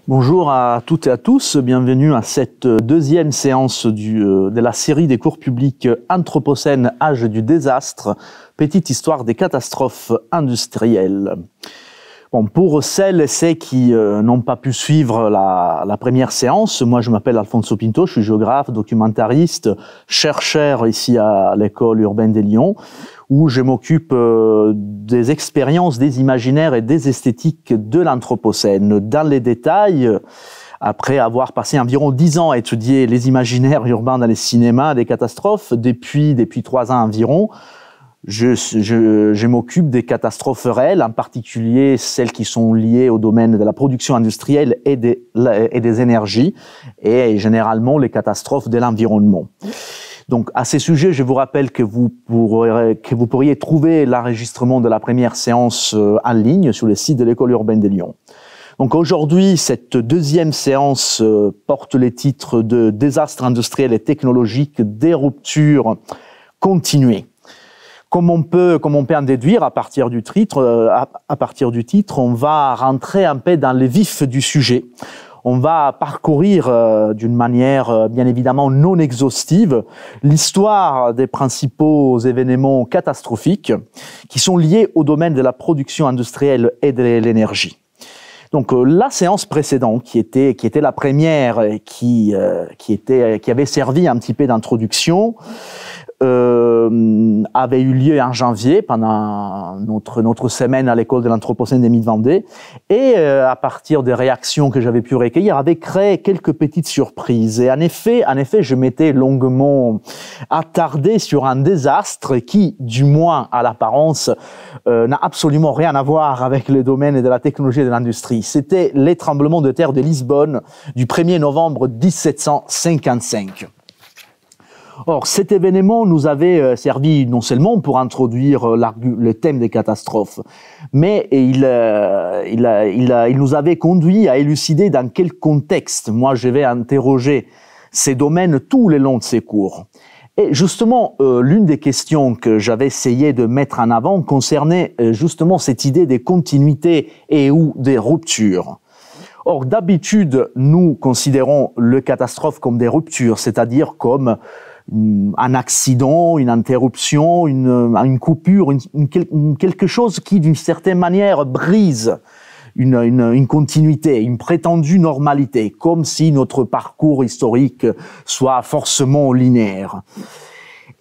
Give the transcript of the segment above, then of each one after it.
Bonjour à toutes et à tous, bienvenue à cette deuxième séance de la série des cours publics Anthropocène, âge du désastre, petite histoire des catastrophes industrielles. Bon, pour celles et ceux qui n'ont pas pu suivre la première séance, moi je m'appelle Alfonso Pinto, je suis géographe, documentariste, chercheur ici à l'école urbaine de Lyon, où je m'occupe des expériences, des imaginaires et des esthétiques de l'Anthropocène. Dans les détails, après avoir passé environ 10 ans à étudier les imaginaires urbains dans les cinémas, des catastrophes, depuis 3 ans environ, je m'occupe des catastrophes réelles, en particulier celles qui sont liées au domaine de la production industrielle et des énergies, et généralement les catastrophes de l'environnement. Donc, à ces sujets, je vous rappelle que vous pourriez trouver l'enregistrement de la première séance en ligne sur le site de l'École urbaine de Lyon. Donc, aujourd'hui, cette deuxième séance porte les titres de désastres industriels et technologiques, des ruptures continuées. Comme on peut en déduire à partir du titre, on va rentrer un peu dans le vif du sujet. On va parcourir d'une manière bien évidemment non exhaustive l'histoire des principaux événements catastrophiques qui sont liés au domaine de la production industrielle et de l'énergie. Donc la séance précédente, qui était la première, qui avait servi un petit peu d'introduction, avait eu lieu en janvier pendant notre semaine à l'école de l'Anthropocène des Mid-Vendée, et à partir des réactions que j'avais pu recueillir, avait créé quelques petites surprises. Et en effet, je m'étais longuement attardé sur un désastre qui, du moins à l'apparence, n'a absolument rien à voir avec le domaine de la technologie et de l'industrie. C'était les tremblements de terre de Lisbonne du 1er novembre 1755. Or, cet événement nous avait servi non seulement pour introduire le thème des catastrophes, mais il nous avait conduit à élucider dans quel contexte moi je vais interroger ces domaines tout le long de ces cours. Et justement, l'une des questions que j'avais essayé de mettre en avant concernait justement cette idée des continuités et ou des ruptures. Or, d'habitude, nous considérons les catastrophes comme des ruptures, c'est-à-dire comme un accident, une interruption, une coupure, quelque chose qui, d'une certaine manière, brise une continuité, une prétendue normalité, comme si notre parcours historique soit forcément linéaire.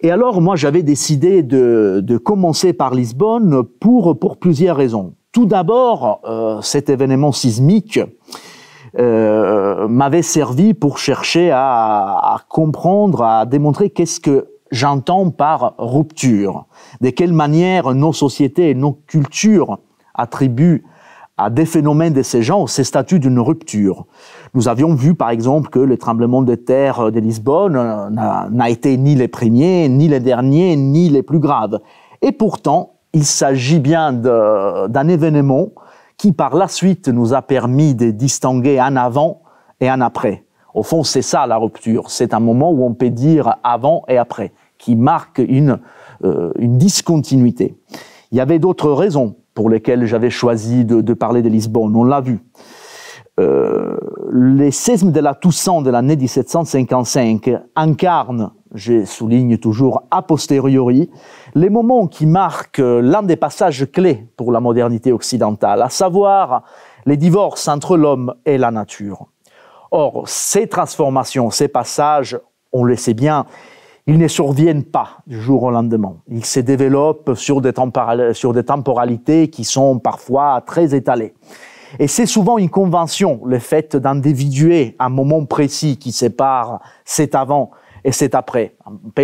Et alors, moi, j'avais décidé de commencer par Lisbonne pour plusieurs raisons. Tout d'abord, cet événement sismique m'avait servi pour chercher à comprendre, à démontrer qu'est-ce que j'entends par rupture. De quelle manière nos sociétés et nos cultures attribuent à des phénomènes de ces genres ces statuts d'une rupture. Nous avions vu par exemple que le tremblement de terre de Lisbonne n'a été ni les premiers, ni les derniers, ni les plus graves. Et pourtant, il s'agit bien d'un événement qui par la suite nous a permis de distinguer un avant et un après. Au fond, c'est ça la rupture. C'est un moment où on peut dire avant et après, qui marque une discontinuité. Il y avait d'autres raisons pour lesquelles j'avais choisi de parler de Lisbonne, on l'a vu. Les séismes de la Toussaint de l'année 1755 incarnent, je souligne toujours a posteriori, les moments qui marquent l'un des passages clés pour la modernité occidentale, à savoir les divorces entre l'homme et la nature. Or, ces transformations, ces passages, on le sait bien, ils ne surviennent pas du jour au lendemain. Ils se développent sur des temporalités qui sont parfois très étalées. Et c'est souvent une convention, le fait d'individuer un moment précis qui sépare cet avant et cet après.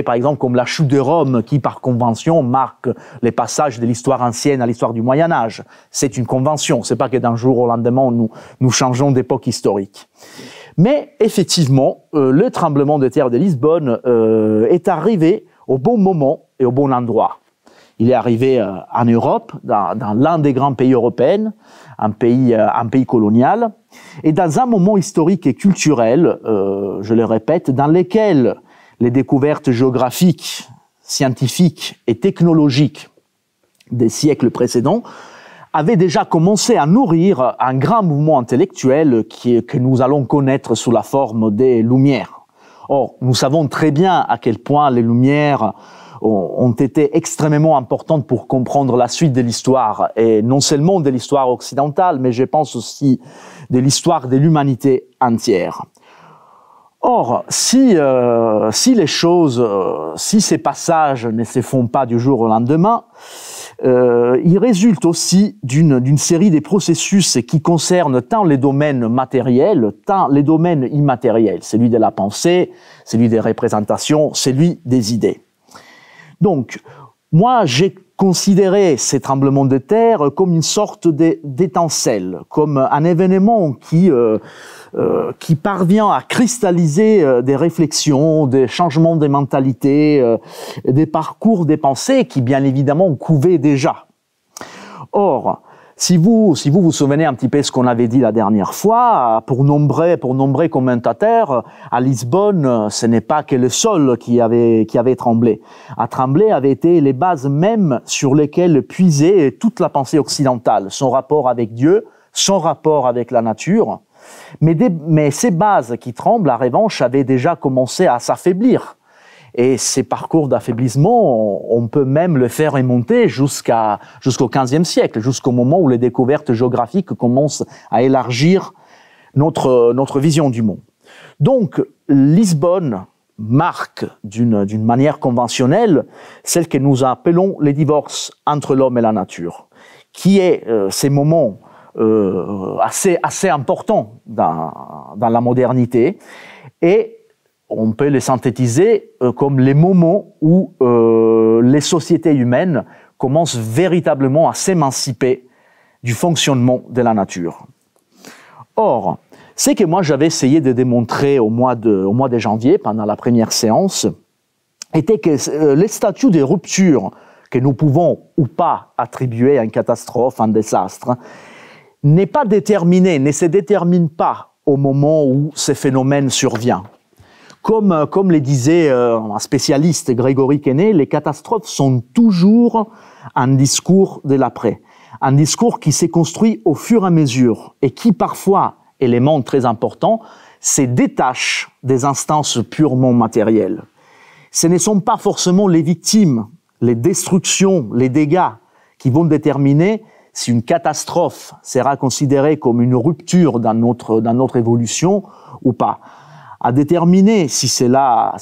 Par exemple, comme la chute de Rome, qui par convention marque les passages de l'histoire ancienne à l'histoire du Moyen-Âge. C'est une convention, c'est pas que d'un jour au lendemain nous changeons d'époque historique. Mais effectivement, le tremblement de terre de Lisbonne est arrivé au bon moment et au bon endroit. Il est arrivé en Europe, dans l'un des grands pays européens, un pays colonial, et dans un moment historique et culturel, je le répète, dans lequel les découvertes géographiques, scientifiques et technologiques des siècles précédents avait déjà commencé à nourrir un grand mouvement intellectuel que nous allons connaître sous la forme des Lumières. Or, nous savons très bien à quel point les Lumières ont été extrêmement importantes pour comprendre la suite de l'histoire, et non seulement de l'histoire occidentale, mais je pense aussi de l'histoire de l'humanité entière. Or, si ces passages ne se font pas du jour au lendemain, il résulte aussi d'une série de processus qui concernent tant les domaines matériels, tant les domaines immatériels, celui de la pensée, celui des représentations, celui des idées. Donc, moi, j'ai considéré ces tremblements de terre comme une sorte d'étincelle, comme un événement qui parvient à cristalliser des réflexions, des changements de mentalité, des parcours des pensées qui, bien évidemment, couvaient déjà. Or, si vous vous souvenez un petit peu de ce qu'on avait dit la dernière fois, pour nombreux commentateurs, à Lisbonne, ce n'est pas que le sol qui avait tremblé. À trembler avaient été les bases mêmes sur lesquelles puisait toute la pensée occidentale, son rapport avec Dieu, son rapport avec la nature. Mais ces bases qui tremblent, en revanche, avaient déjà commencé à s'affaiblir. Et ces parcours d'affaiblissement, on peut même le faire remonter jusqu'au XVe siècle, jusqu'au moment où les découvertes géographiques commencent à élargir notre vision du monde. Donc, Lisbonne marque d'une manière conventionnelle celle que nous appelons les divorces entre l'homme et la nature, qui est ces moments assez importants dans la modernité, et on peut les synthétiser comme les moments où les sociétés humaines commencent véritablement à s'émanciper du fonctionnement de la nature. Or, ce que moi j'avais essayé de démontrer au mois de janvier, pendant la première séance, était que les statuts de rupture que nous pouvons ou pas attribuer à une catastrophe, un désastre, ne se détermine pas au moment où ce phénomène survient. Comme le disait un spécialiste, Grégory Quesnay, les catastrophes sont toujours un discours de l'après. Un discours qui s'est construit au fur et à mesure et qui parfois, élément très important, se détache des instances purement matérielles. Ce ne sont pas forcément les victimes, les destructions, les dégâts qui vont déterminer si une catastrophe sera considérée comme une rupture dans notre évolution ou pas. À déterminer si cela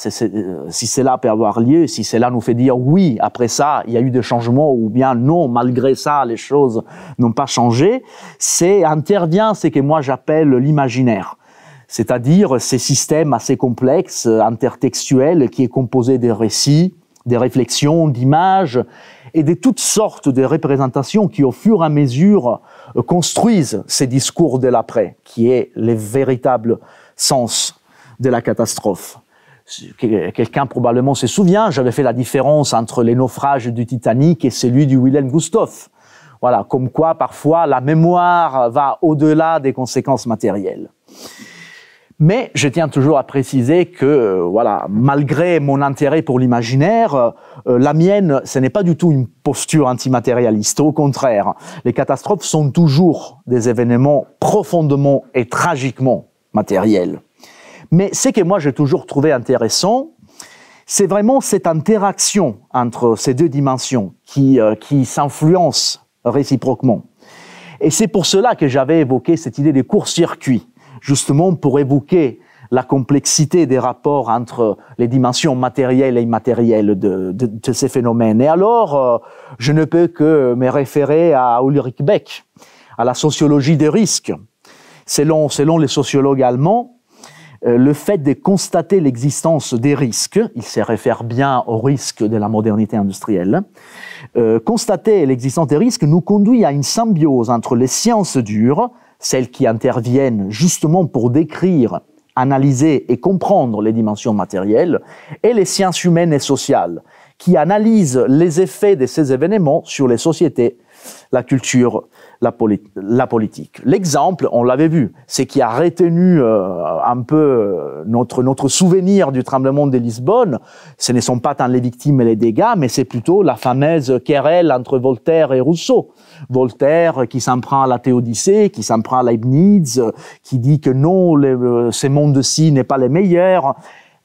peut avoir lieu, si cela nous fait dire oui, après ça, il y a eu des changements, ou bien non, malgré ça, les choses n'ont pas changé, intervient ce que moi j'appelle l'imaginaire. C'est-à-dire ces systèmes assez complexes, intertextuels, qui est composé des récits, des réflexions, d'images, et de toutes sortes de représentations qui, au fur et à mesure, construisent ces discours de l'après, qui est le véritable sens de la catastrophe. Quelqu'un probablement se souvient, j'avais fait la différence entre les naufrages du Titanic et celui du Wilhelm Gustloff. Voilà, comme quoi parfois la mémoire va au-delà des conséquences matérielles. Mais je tiens toujours à préciser que, voilà, malgré mon intérêt pour l'imaginaire, la mienne, ce n'est pas du tout une posture antimatérialiste. Au contraire, les catastrophes sont toujours des événements profondément et tragiquement matériels. Mais ce que moi j'ai toujours trouvé intéressant, c'est vraiment cette interaction entre ces deux dimensions qui s'influencent réciproquement. Et c'est pour cela que j'avais évoqué cette idée de court-circuit, justement pour évoquer la complexité des rapports entre les dimensions matérielles et immatérielles de ces phénomènes. Et alors, je ne peux que me référer à Ulrich Beck, à la sociologie des risques. Selon les sociologues allemands, le fait de constater l'existence des risques, il se réfère bien aux risques de la modernité industrielle, constater l'existence des risques nous conduit à une symbiose entre les sciences dures, celles qui interviennent justement pour décrire, analyser et comprendre les dimensions matérielles, et les sciences humaines et sociales, qui analysent les effets de ces événements sur les sociétés la culture, la politique. L'exemple, on l'avait vu, c'est qui a retenu un peu notre souvenir du tremblement de Lisbonne. Ce ne sont pas tant les victimes et les dégâts, mais c'est plutôt la fameuse querelle entre Voltaire et Rousseau. Voltaire qui s'en prend à la Théodicée, qui s'en prend à Leibniz, qui dit que non, ce monde-ci n'est pas le meilleur.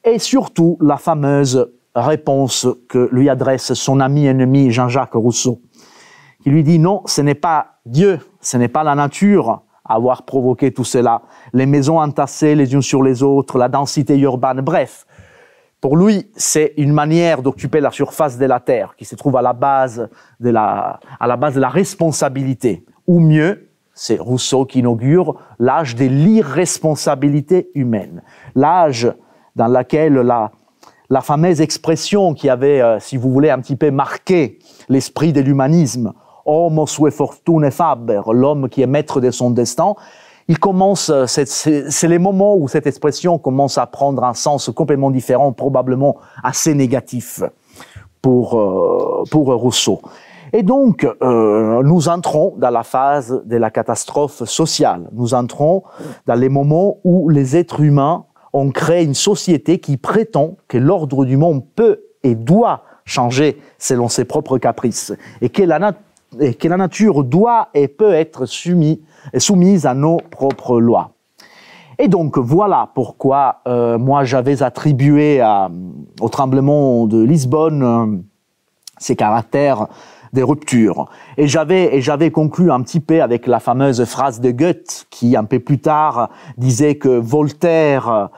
Et surtout, la fameuse réponse que lui adresse son ami ennemi Jean-Jacques Rousseau, qui lui dit non, ce n'est pas Dieu, ce n'est pas la nature à avoir provoqué tout cela, les maisons entassées les unes sur les autres, la densité urbaine, bref. Pour lui, c'est une manière d'occuper la surface de la terre qui se trouve à la base de la responsabilité. Ou mieux, c'est Rousseau qui inaugure l'âge de l'irresponsabilité humaine, l'âge dans lequel la fameuse expression qui avait, si vous voulez, un petit peu marqué l'esprit de l'humanisme, Homo sue fortune faber, l'homme qui est maître de son destin, il commence, c'est les moments où cette expression commence à prendre un sens complètement différent, probablement assez négatif pour Rousseau. Et donc, nous entrons dans la phase de la catastrophe sociale. Nous entrons dans les moments où les êtres humains ont créé une société qui prétend que l'ordre du monde peut et doit changer selon ses propres caprices et que la nature doit et peut être soumise à nos propres lois. Et donc voilà pourquoi moi j'avais attribué au tremblement de Lisbonne ces caractères des ruptures. Et j'avais conclu un petit peu avec la fameuse phrase de Goethe qui, un peu plus tard, disait que Voltaire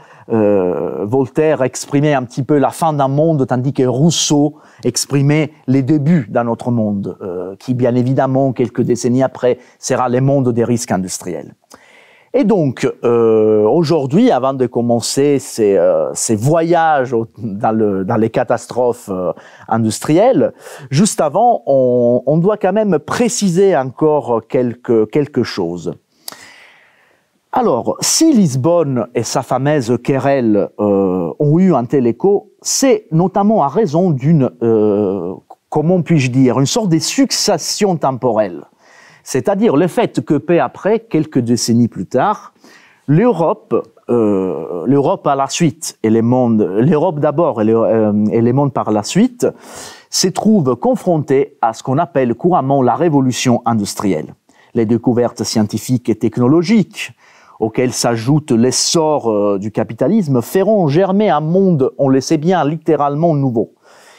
exprimait un petit peu la fin d'un monde, tandis que Rousseau exprimait les débuts d'un autre monde, qui, bien évidemment, quelques décennies après, sera le monde des risques industriels. Et donc, aujourd'hui, avant de commencer ces voyages dans les catastrophes industrielles, juste avant, on doit quand même préciser encore quelque chose. Alors, si Lisbonne et sa fameuse querelle ont eu un tel écho, c'est notamment à raison d'une, comment puis-je dire, une sorte de succession temporelle. C'est-à-dire le fait que peu après, quelques décennies plus tard, l'Europe à la suite, et l'Europe d'abord et les mondes par la suite, se trouvent confrontés à ce qu'on appelle couramment la révolution industrielle. Les découvertes scientifiques et technologiques, auxquelles s'ajoute l'essor du capitalisme, feront germer un monde, on le sait bien, littéralement nouveau,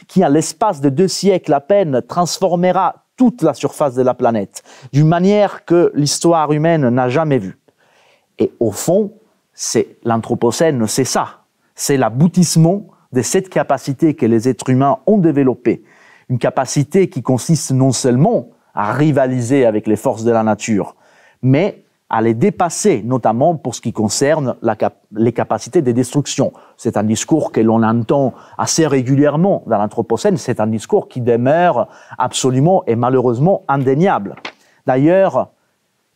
qui, à l'espace de 2 siècles à peine, transformera toute la surface de la planète, d'une manière que l'histoire humaine n'a jamais vue. Et au fond, c'est l'Anthropocène, c'est ça. C'est l'aboutissement de cette capacité que les êtres humains ont développée. Une capacité qui consiste non seulement à rivaliser avec les forces de la nature, mais à les dépasser, notamment pour ce qui concerne les capacités de destruction. C'est un discours que l'on entend assez régulièrement dans l'Anthropocène, c'est un discours qui demeure absolument et malheureusement indéniable. D'ailleurs,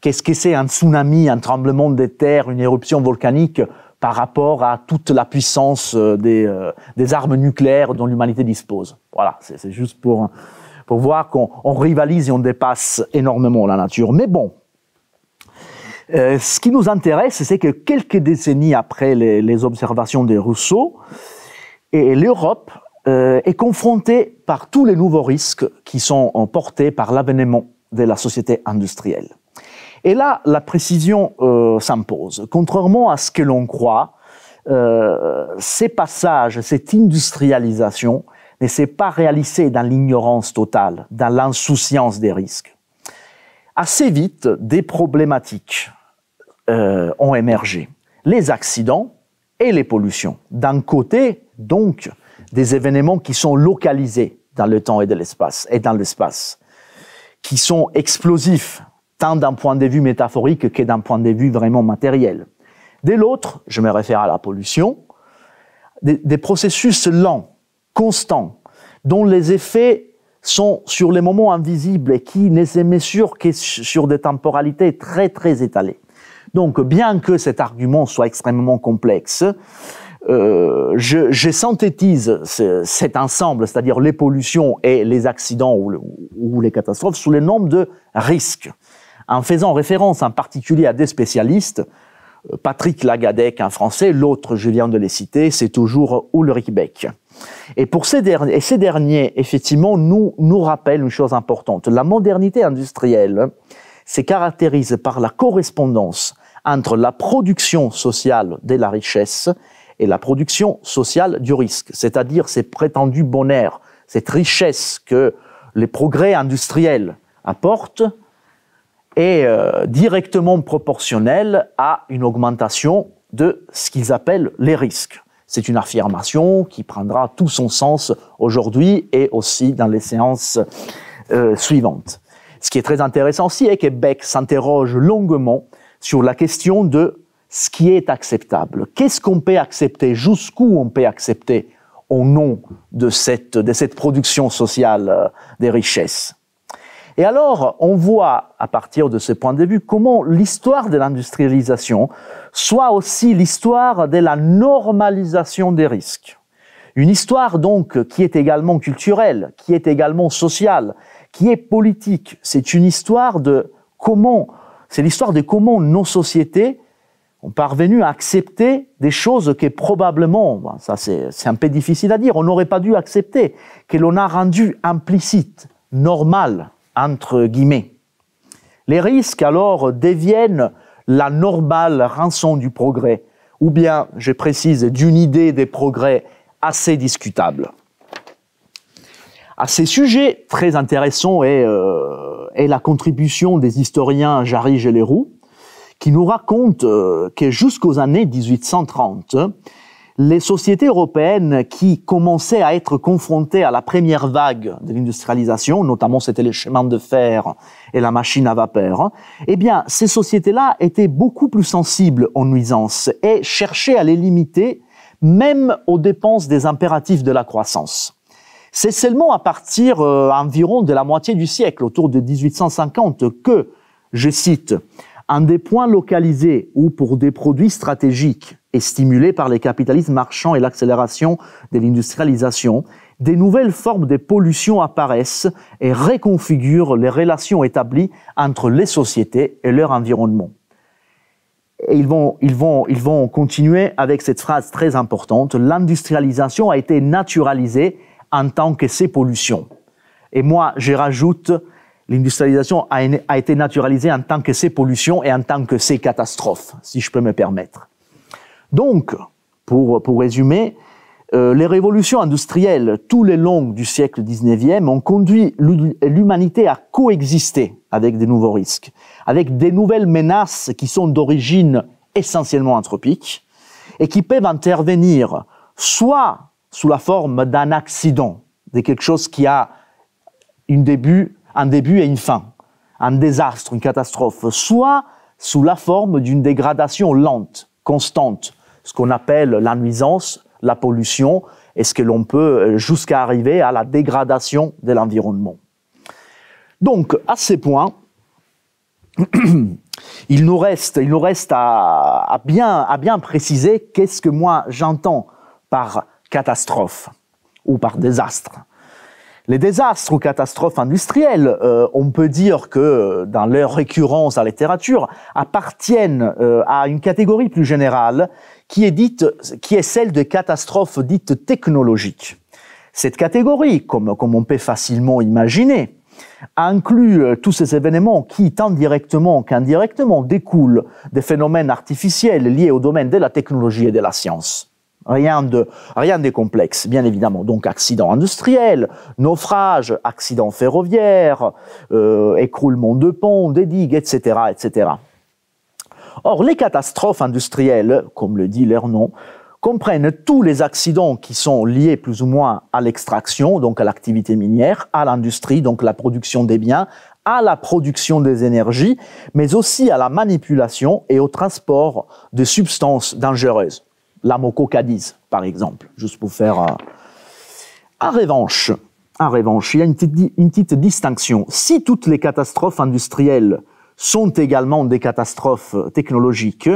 qu'est-ce que c'est un tsunami, un tremblement de terre, une éruption volcanique par rapport à toute la puissance des armes nucléaires dont l'humanité dispose? Voilà, c'est juste pour voir qu'on rivalise et on dépasse énormément la nature. Mais bon, ce qui nous intéresse, c'est que quelques décennies après les observations de Rousseau, l'Europe est confrontée par tous les nouveaux risques qui sont portés par l'avènement de la société industrielle. Et là, la précision s'impose. Contrairement à ce que l'on croit, ces passages, cette industrialisation ne s'est pas réalisée dans l'ignorance totale, dans l'insouciance des risques. Assez vite, des problématiques ont émergé. Les accidents et les pollutions. D'un côté, donc, des événements qui sont localisés dans le temps et dans l'espace, qui sont explosifs, tant d'un point de vue métaphorique que d'un point de vue vraiment matériel. De l'autre, je me réfère à la pollution, des processus lents, constants, dont les effets sont sur les moments invisibles et qui ne se mesurent que sur des temporalités très très étalées. Donc, bien que cet argument soit extrêmement complexe, Je synthétise cet ensemble, c'est-à-dire les pollutions et les accidents ou les catastrophes, sous le nom de risques, en faisant référence en particulier à des spécialistes. Patrick Lagadec, un Français, l'autre, je viens de les citer, c'est toujours Ulrich Beck. Et pour ces derniers, effectivement, nous rappellent une chose importante. La modernité industrielle se caractérise par la correspondance entre la production sociale de la richesse et la production sociale du risque, c'est-à-dire ces prétendus bonheurs, cette richesse que les progrès industriels apportent est directement proportionnelle à une augmentation de ce qu'ils appellent les risques. C'est une affirmation qui prendra tout son sens aujourd'hui et aussi dans les séances suivantes. Ce qui est très intéressant aussi est que Beck s'interroge longuement sur la question de ce qui est acceptable. Qu'est-ce qu'on peut accepter? Jusqu'où on peut accepter au nom de cette production sociale des richesses? Et alors, on voit, à partir de ce point de vue, comment l'histoire de l'industrialisation soit aussi l'histoire de la normalisation des risques. Une histoire donc qui est également culturelle, qui est également sociale, qui est politique. C'est une histoire de comment nos sociétés ont parvenu à accepter des choses que probablement, ça c'est un peu difficile à dire, on n'aurait pas dû accepter, que l'on a rendu implicites, normales, entre guillemets. Les risques, alors, deviennent la normale rançon du progrès, ou bien, je précise, d'une idée des progrès assez discutable. À ces sujets très intéressants est la contribution des historiens Jarige et Leroux, qui nous racontent que jusqu'aux années 1830, les sociétés européennes qui commençaient à être confrontées à la première vague de l'industrialisation, notamment c'était les chemins de fer et la machine à vapeur, eh bien, ces sociétés-là étaient beaucoup plus sensibles aux nuisances et cherchaient à les limiter, même aux dépenses des impératifs de la croissance. C'est seulement à partir environ de la moitié du siècle, autour de 1850, que, je cite, en des points localisés ou pour des produits stratégiques et stimulés par les capitalismes marchands et l'accélération de l'industrialisation, des nouvelles formes de pollution apparaissent et reconfigurent les relations établies entre les sociétés et leur environnement. Et ils vont continuer avec cette phrase très importante: l'industrialisation a été naturalisée en tant que ces pollutions. Et moi, je rajoute, l'industrialisation a été naturalisée en tant que ces pollutions et en tant que ces catastrophes, si je peux me permettre. Donc, pour résumer, les révolutions industrielles tout le long du siècle XIXe ont conduit l'humanité à coexister avec des nouveaux risques, avec des nouvelles menaces qui sont d'origine essentiellement anthropique et qui peuvent intervenir soit sous la forme d'un accident, de quelque chose qui a un début et une fin, un désastre, une catastrophe, soit sous la forme d'une dégradation lente, constante, ce qu'on appelle la nuisance, la pollution, et ce que l'on peut jusqu'à arriver à la dégradation de l'environnement. Donc, à ces points, il nous reste à bien préciser qu'est-ce que moi j'entends par catastrophe ou par désastre. Les désastres ou catastrophes industrielles, on peut dire que dans leur récurrence à la littérature, appartiennent à une catégorie plus générale qui est celle de catastrophes dites technologiques. Cette catégorie, comme on peut facilement imaginer, inclut tous ces événements qui, tant directement qu'indirectement, découlent des phénomènes artificiels liés au domaine de la technologie et de la science. Rien de complexe, bien évidemment. Donc, accidents industriels, naufrages, accidents ferroviaires, écroulement de ponts, des digues, etc., etc. Or, les catastrophes industrielles, comme le dit leur nom, comprennent tous les accidents qui sont liés plus ou moins à l'extraction, donc à l'activité minière, à l'industrie, donc la production des biens, à la production des énergies, mais aussi à la manipulation et au transport de substances dangereuses. L'amococadise, par exemple, juste pour faire... En revanche, il y a une petite distinction. Si toutes les catastrophes industrielles sont également des catastrophes technologiques,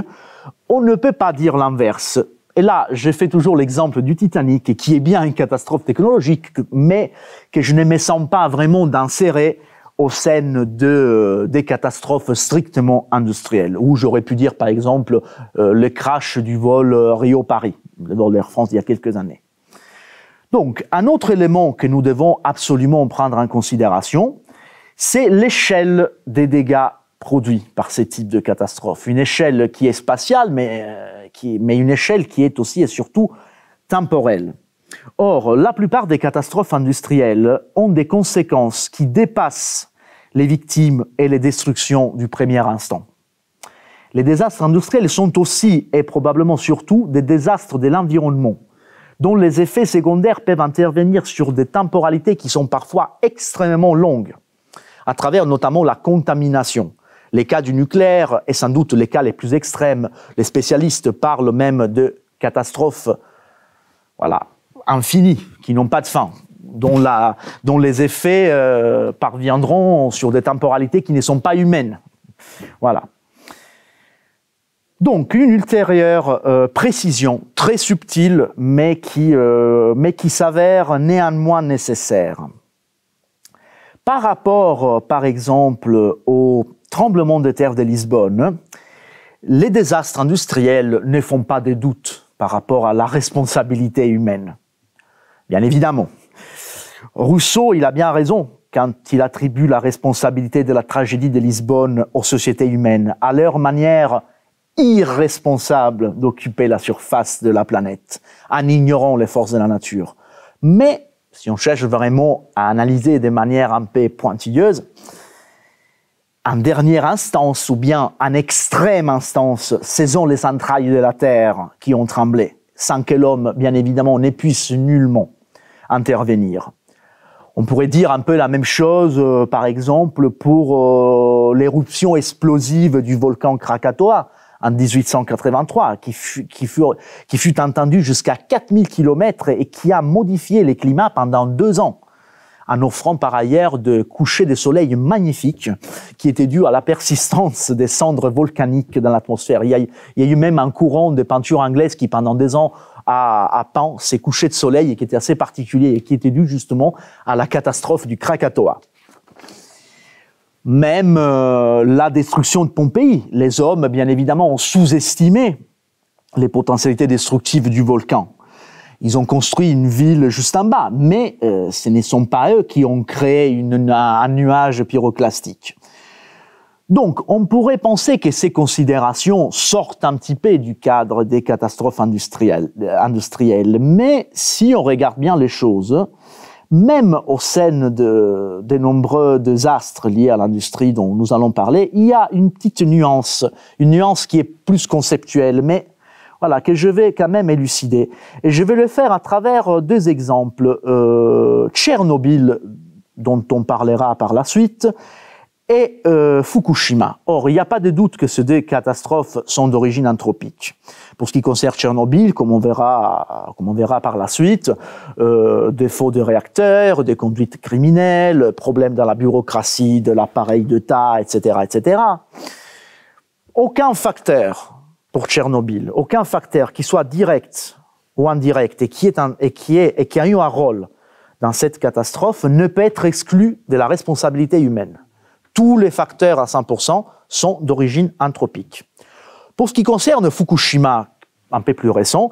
on ne peut pas dire l'inverse. Et là, j'ai fait toujours l'exemple du Titanic, qui est bien une catastrophe technologique, mais que je ne me sens pas vraiment d'insérer au sein des catastrophes strictement industrielles, où j'aurais pu dire, par exemple, le crash du vol Rio-Paris, le vol d'Air France il y a quelques années. Donc, un autre élément que nous devons absolument prendre en considération, c'est l'échelle des dégâts produits par ces types de catastrophes. Une échelle qui est spatiale, mais une échelle qui est aussi et surtout temporelle. Or, la plupart des catastrophes industrielles ont des conséquences qui dépassent les victimes et les destructions du premier instant. Les désastres industriels sont aussi, et probablement surtout, des désastres de l'environnement, dont les effets secondaires peuvent intervenir sur des temporalités qui sont parfois extrêmement longues, à travers notamment la contamination. Les cas du nucléaire, et sans doute les cas les plus extrêmes, les spécialistes parlent même de catastrophes infinies, qui n'ont pas de fin, dont les effets parviendront sur des temporalités qui ne sont pas humaines. Voilà. Donc, une ultérieure précision, très subtile, mais qui s'avère néanmoins nécessaire. Par rapport, par exemple, au tremblement de terre de Lisbonne, les désastres industriels ne font pas de doute par rapport à la responsabilité humaine. Bien évidemment. Rousseau, il a bien raison quand il attribue la responsabilité de la tragédie de Lisbonne aux sociétés humaines, à leur manière irresponsable d'occuper la surface de la planète, en ignorant les forces de la nature. Mais, si on cherche vraiment à analyser de manière un peu pointilleuse, en dernière instance, ou bien en extrême instance, ce sont les entrailles de la Terre qui ont tremblé, sans que l'homme, bien évidemment, ne puisse nullement intervenir. On pourrait dire un peu la même chose, par exemple, pour l'éruption explosive du volcan Krakatoa en 1883, qui fut entendu jusqu'à 4000 km et qui a modifié les climats pendant 2 ans, en offrant par ailleurs de couchers de soleil magnifiques qui étaient dus à la persistance des cendres volcaniques dans l'atmosphère. Il y a eu même un courant de peinture anglaise qui, pendant des ans, a peint ces couchers de soleil et qui étaient assez particuliers et qui étaient dus justement à la catastrophe du Krakatoa. Même la destruction de Pompéi. Les hommes, bien évidemment, ont sous-estimé les potentialités destructives du volcan. Ils ont construit une ville juste en bas, mais ce ne sont pas eux qui ont créé un nuage pyroclastique. Donc, on pourrait penser que ces considérations sortent un petit peu du cadre des catastrophes industrielles. Mais si on regarde bien les choses, même au sein de nombreux désastres liés à l'industrie dont nous allons parler, il y a une petite nuance, une nuance qui est plus conceptuelle, mais voilà, que je vais quand même élucider. Et je vais le faire à travers 2 exemples. Tchernobyl, dont on parlera par la suite, et Fukushima. Or, il n'y a pas de doute que ces 2 catastrophes sont d'origine anthropique. Pour ce qui concerne Tchernobyl, comme on verra par la suite, défaut de réacteurs, des conduites criminelles, problèmes dans la bureaucratie de l'appareil d'État, etc., etc. Aucun facteur pour Tchernobyl, aucun facteur qui soit direct ou indirect et qui a eu un rôle dans cette catastrophe ne peut être exclu de la responsabilité humaine. Tous les facteurs à 100% sont d'origine anthropique. Pour ce qui concerne Fukushima, un peu plus récent,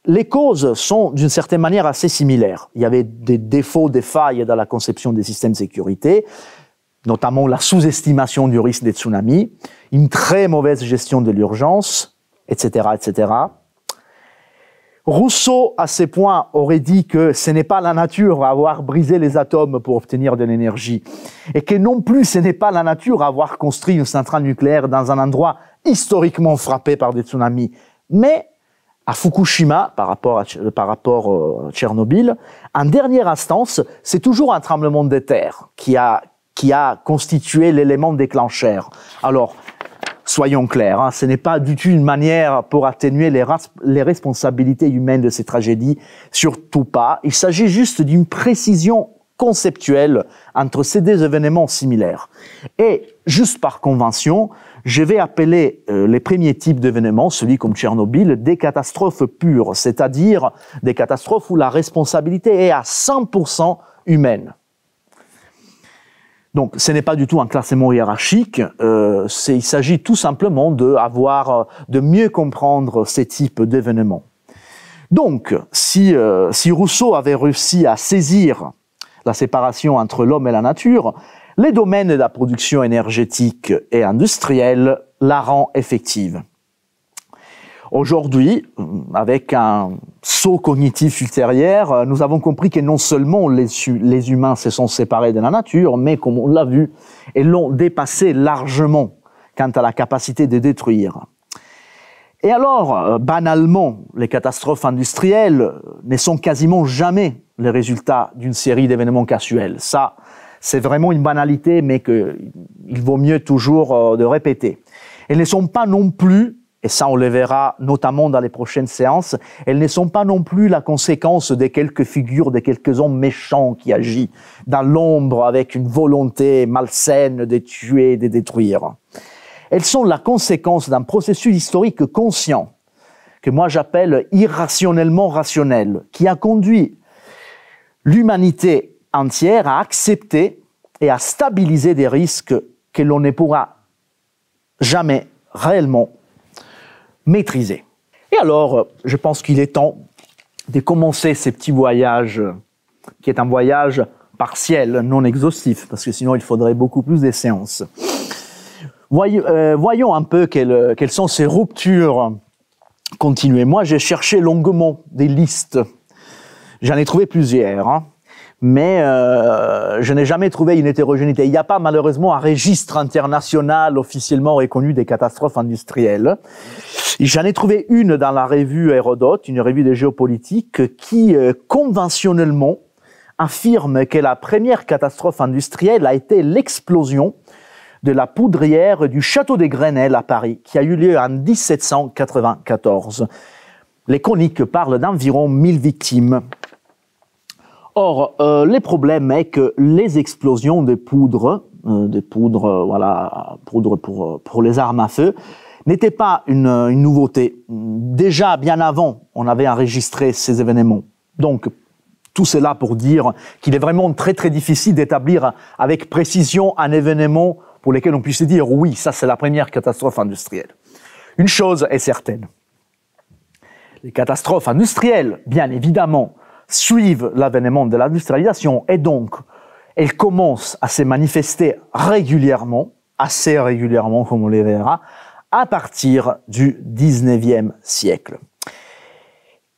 les causes sont d'une certaine manière assez similaires. Il y avait des défauts, des failles dans la conception des systèmes de sécurité, notamment la sous-estimation du risque des tsunamis, une très mauvaise gestion de l'urgence, etc., etc. Rousseau, à ces points, aurait dit que ce n'est pas la nature à avoir brisé les atomes pour obtenir de l'énergie, et que non plus ce n'est pas la nature à avoir construit une centrale nucléaire dans un endroit historiquement frappé par des tsunamis. Mais à Fukushima, par rapport à Tchernobyl, en dernière instance, c'est toujours un tremblement de terre qui a constitué l'élément déclencheur. Alors, soyons clairs, ce n'est pas du tout une manière pour atténuer les responsabilités humaines de ces tragédies, surtout pas. Il s'agit juste d'une précision conceptuelle entre ces 2 événements similaires. Et juste par convention, Je vais appeler les premiers types d'événements, celui comme Tchernobyl, des catastrophes pures, c'est-à-dire des catastrophes où la responsabilité est à 100% humaine. Donc, ce n'est pas du tout un classement hiérarchique, il s'agit tout simplement de mieux comprendre ces types d'événements. Donc, si Rousseau avait réussi à saisir la séparation entre l'homme et la nature, les domaines de la production énergétique et industrielle la rend effective. Aujourd'hui, avec un saut cognitif ultérieur, nous avons compris que non seulement les humains se sont séparés de la nature, mais comme on l'a vu, ils l'ont dépassé largement quant à la capacité de détruire. Et alors, banalement, les catastrophes industrielles ne sont quasiment jamais les résultats d'une série d'événements casuels. Ça, c'est vraiment une banalité, mais qu'il vaut mieux toujours de répéter. Elles ne sont pas non plus, et ça on le verra notamment dans les prochaines séances, elles ne sont pas non plus la conséquence de quelques figures, de quelques hommes méchants qui agissent dans l'ombre avec une volonté malsaine de tuer, de détruire. Elles sont la conséquence d'un processus historique conscient, que moi j'appelle irrationnellement rationnel, qui a conduit l'humanité entière à accepter et à stabiliser des risques que l'on ne pourra jamais réellement maîtriser. Et alors, je pense qu'il est temps de commencer ce petit voyage, qui est un voyage partiel, non exhaustif, parce que sinon il faudrait beaucoup plus de séances. Voyons un peu quelles sont ces ruptures continuées. Moi, j'ai cherché longuement des listes. J'en ai trouvé plusieurs, hein. Mais je n'ai jamais trouvé une hétérogénéité. Il n'y a pas malheureusement un registre international officiellement reconnu des catastrophes industrielles. J'en ai trouvé une dans la revue Hérodote, une revue de géopolitique, qui conventionnellement affirme que la première catastrophe industrielle a été l'explosion de la poudrière du château de Grenelle à Paris, qui a eu lieu en 1794. Les chroniques parlent d'environ 1000 victimes. Or, le problème est que les explosions de poudre, poudre pour les armes à feu, n'étaient pas une nouveauté. Déjà, bien avant, on avait enregistré ces événements. Donc, tout cela pour dire qu'il est vraiment très très difficile d'établir avec précision un événement pour lequel on puisse dire oui, ça c'est la première catastrophe industrielle. Une chose est certaine. Les catastrophes industrielles, bien évidemment, suivent l'avènement de l'industrialisation et donc elles commencent à se manifester régulièrement, assez régulièrement comme on les verra, à partir du 19e siècle.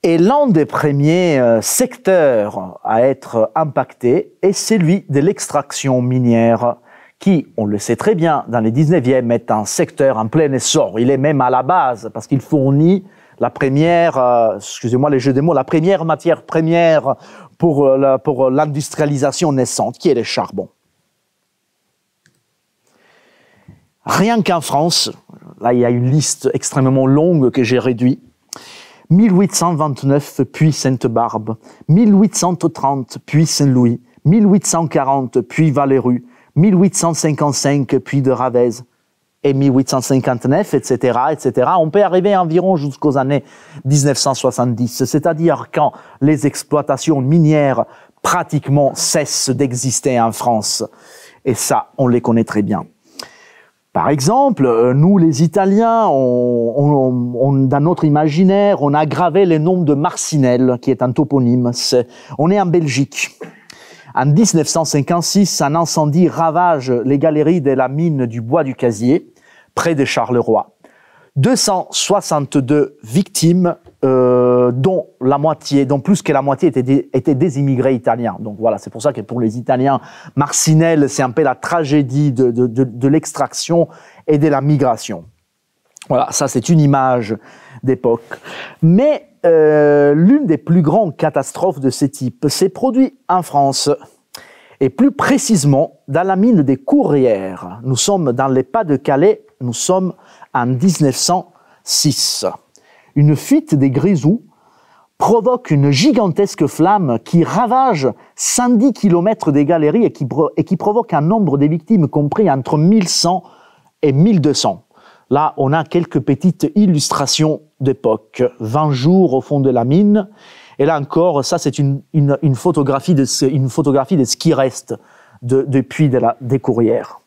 Et l'un des premiers secteurs à être impacté est celui de l'extraction minière qui, on le sait très bien, dans les 19e est un secteur en plein essor. Il est même à la base parce qu'il fournit la première, excusez-moi les jeux de mots, la première matière première pour l'industrialisation naissante, qui est le charbon. Rien qu'en France, là il y a une liste extrêmement longue que j'ai réduite, 1829 puis Sainte-Barbe, 1830 puis Saint-Louis, 1840 puis Valérus, 1855 puis de Ravez, et 1859, etc., etc. On peut arriver environ jusqu'aux années 1970, c'est-à-dire quand les exploitations minières pratiquement cessent d'exister en France. Et ça, on les connaît très bien. Par exemple, nous les Italiens, dans notre imaginaire, on a gravé le nom de Marcinelle, qui est un toponyme. On est en Belgique. En 1956, un incendie ravage les galeries de la mine du Bois du Casier, près de Charleroi. 262 victimes, dont plus que la moitié étaient des immigrés italiens. Donc voilà, c'est pour ça que pour les Italiens, Marcinelle, c'est un peu la tragédie de l'extraction et de la migration. Voilà, ça c'est une image d'époque. Mais l'une des plus grandes catastrophes de ce type s'est produite en France, et plus précisément dans la mine des Courrières. Nous sommes dans les Pas-de-Calais, nous sommes en 1906. Une fuite des grisous provoque une gigantesque flamme qui ravage 110 km des galeries et qui provoque un nombre de victimes compris entre 1100 et 1200. Là, on a quelques petites illustrations d'époque. 20 jours au fond de la mine. Et là encore, ça, c'est une photographie de ce qui reste des puits des Courrières.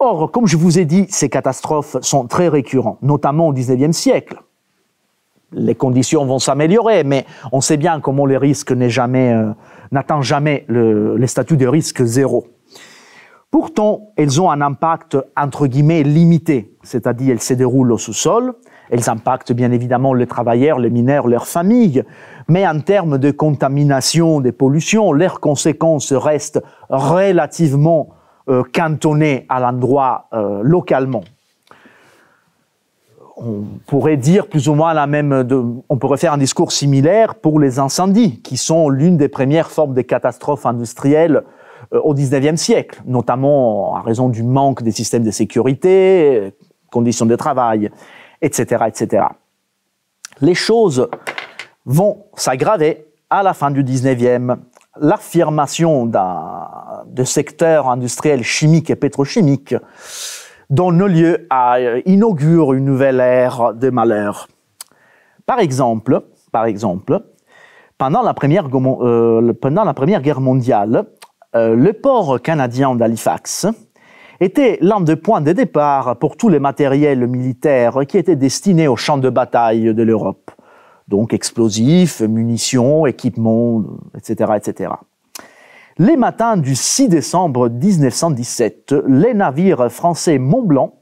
Or, comme je vous ai dit, ces catastrophes sont très récurrentes, notamment au XIXe siècle. Les conditions vont s'améliorer, mais on sait bien comment les risques n'atteignent jamais les statuts de risque zéro. Pourtant, elles ont un impact, entre guillemets, limité, c'est-à-dire elles se déroulent au sous-sol, elles impactent bien évidemment les travailleurs, les mineurs, leurs familles, mais en termes de contamination, de pollution, leurs conséquences restent relativement cantonnées à l'endroit localement. On pourrait dire plus ou moins on pourrait faire un discours similaire pour les incendies, qui sont l'une des premières formes de catastrophes industrielles au XIXe siècle, notamment en raison du manque des systèmes de sécurité, conditions de travail, etc., etc. Les choses vont s'aggraver à la fin du XIXe. L'affirmation de secteurs industriels chimiques et pétrochimiques donne lieu à inaugurer une nouvelle ère de malheur. Par exemple, pendant la Première Guerre mondiale, le port canadien d'Halifax était l'un des points de départ pour tous les matériels militaires qui étaient destinés aux champs de bataille de l'Europe. Donc explosifs, munitions, équipements, etc., etc. Les matins du 6 décembre 1917, les navires français Mont-Blanc,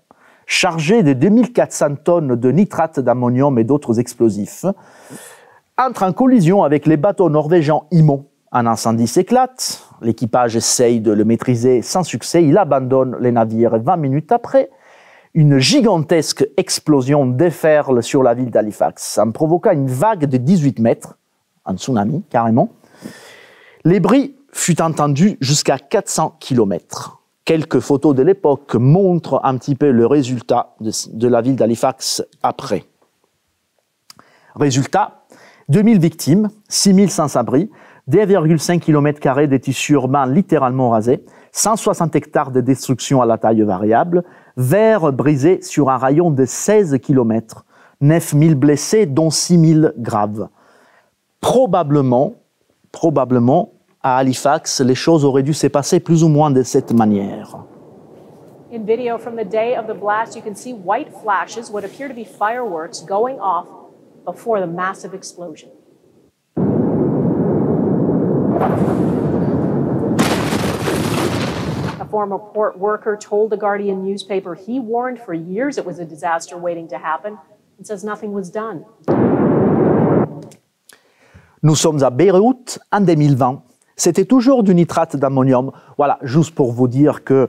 chargés de 2400 tonnes de nitrate d'ammonium et d'autres explosifs, entrent en collision avec les bateaux norvégiens Imo. Un incendie s'éclate, l'équipage essaye de le maîtriser sans succès, il abandonne les navires et 20 minutes après, une gigantesque explosion déferle sur la ville d'Halifax, en provoquant une vague de 18 mètres, un tsunami carrément. Les bruits fut entendu jusqu'à 400 km. Quelques photos de l'époque montrent un petit peu le résultat de la ville d'Halifax après. Résultat, 2000 victimes, 6000 sans-abri, 2,5 km² de tissus urbains littéralement rasés, 160 hectares de destruction à la taille variable, verres brisés sur un rayon de 16 km, 9000 blessés dont 6000 graves. Probablement, à Halifax, les choses auraient dû se passer plus ou moins de cette manière. In video from the day of the blast, you can see white flashes, what appear to be fireworks, going off before the massive explosion. A former port worker told the Guardian newspaper he warned for years it was a disaster waiting to happen and says nothing was done. Nous sommes à Beyrouth en 2020. C'était toujours du nitrate d'ammonium. Voilà, juste pour vous dire que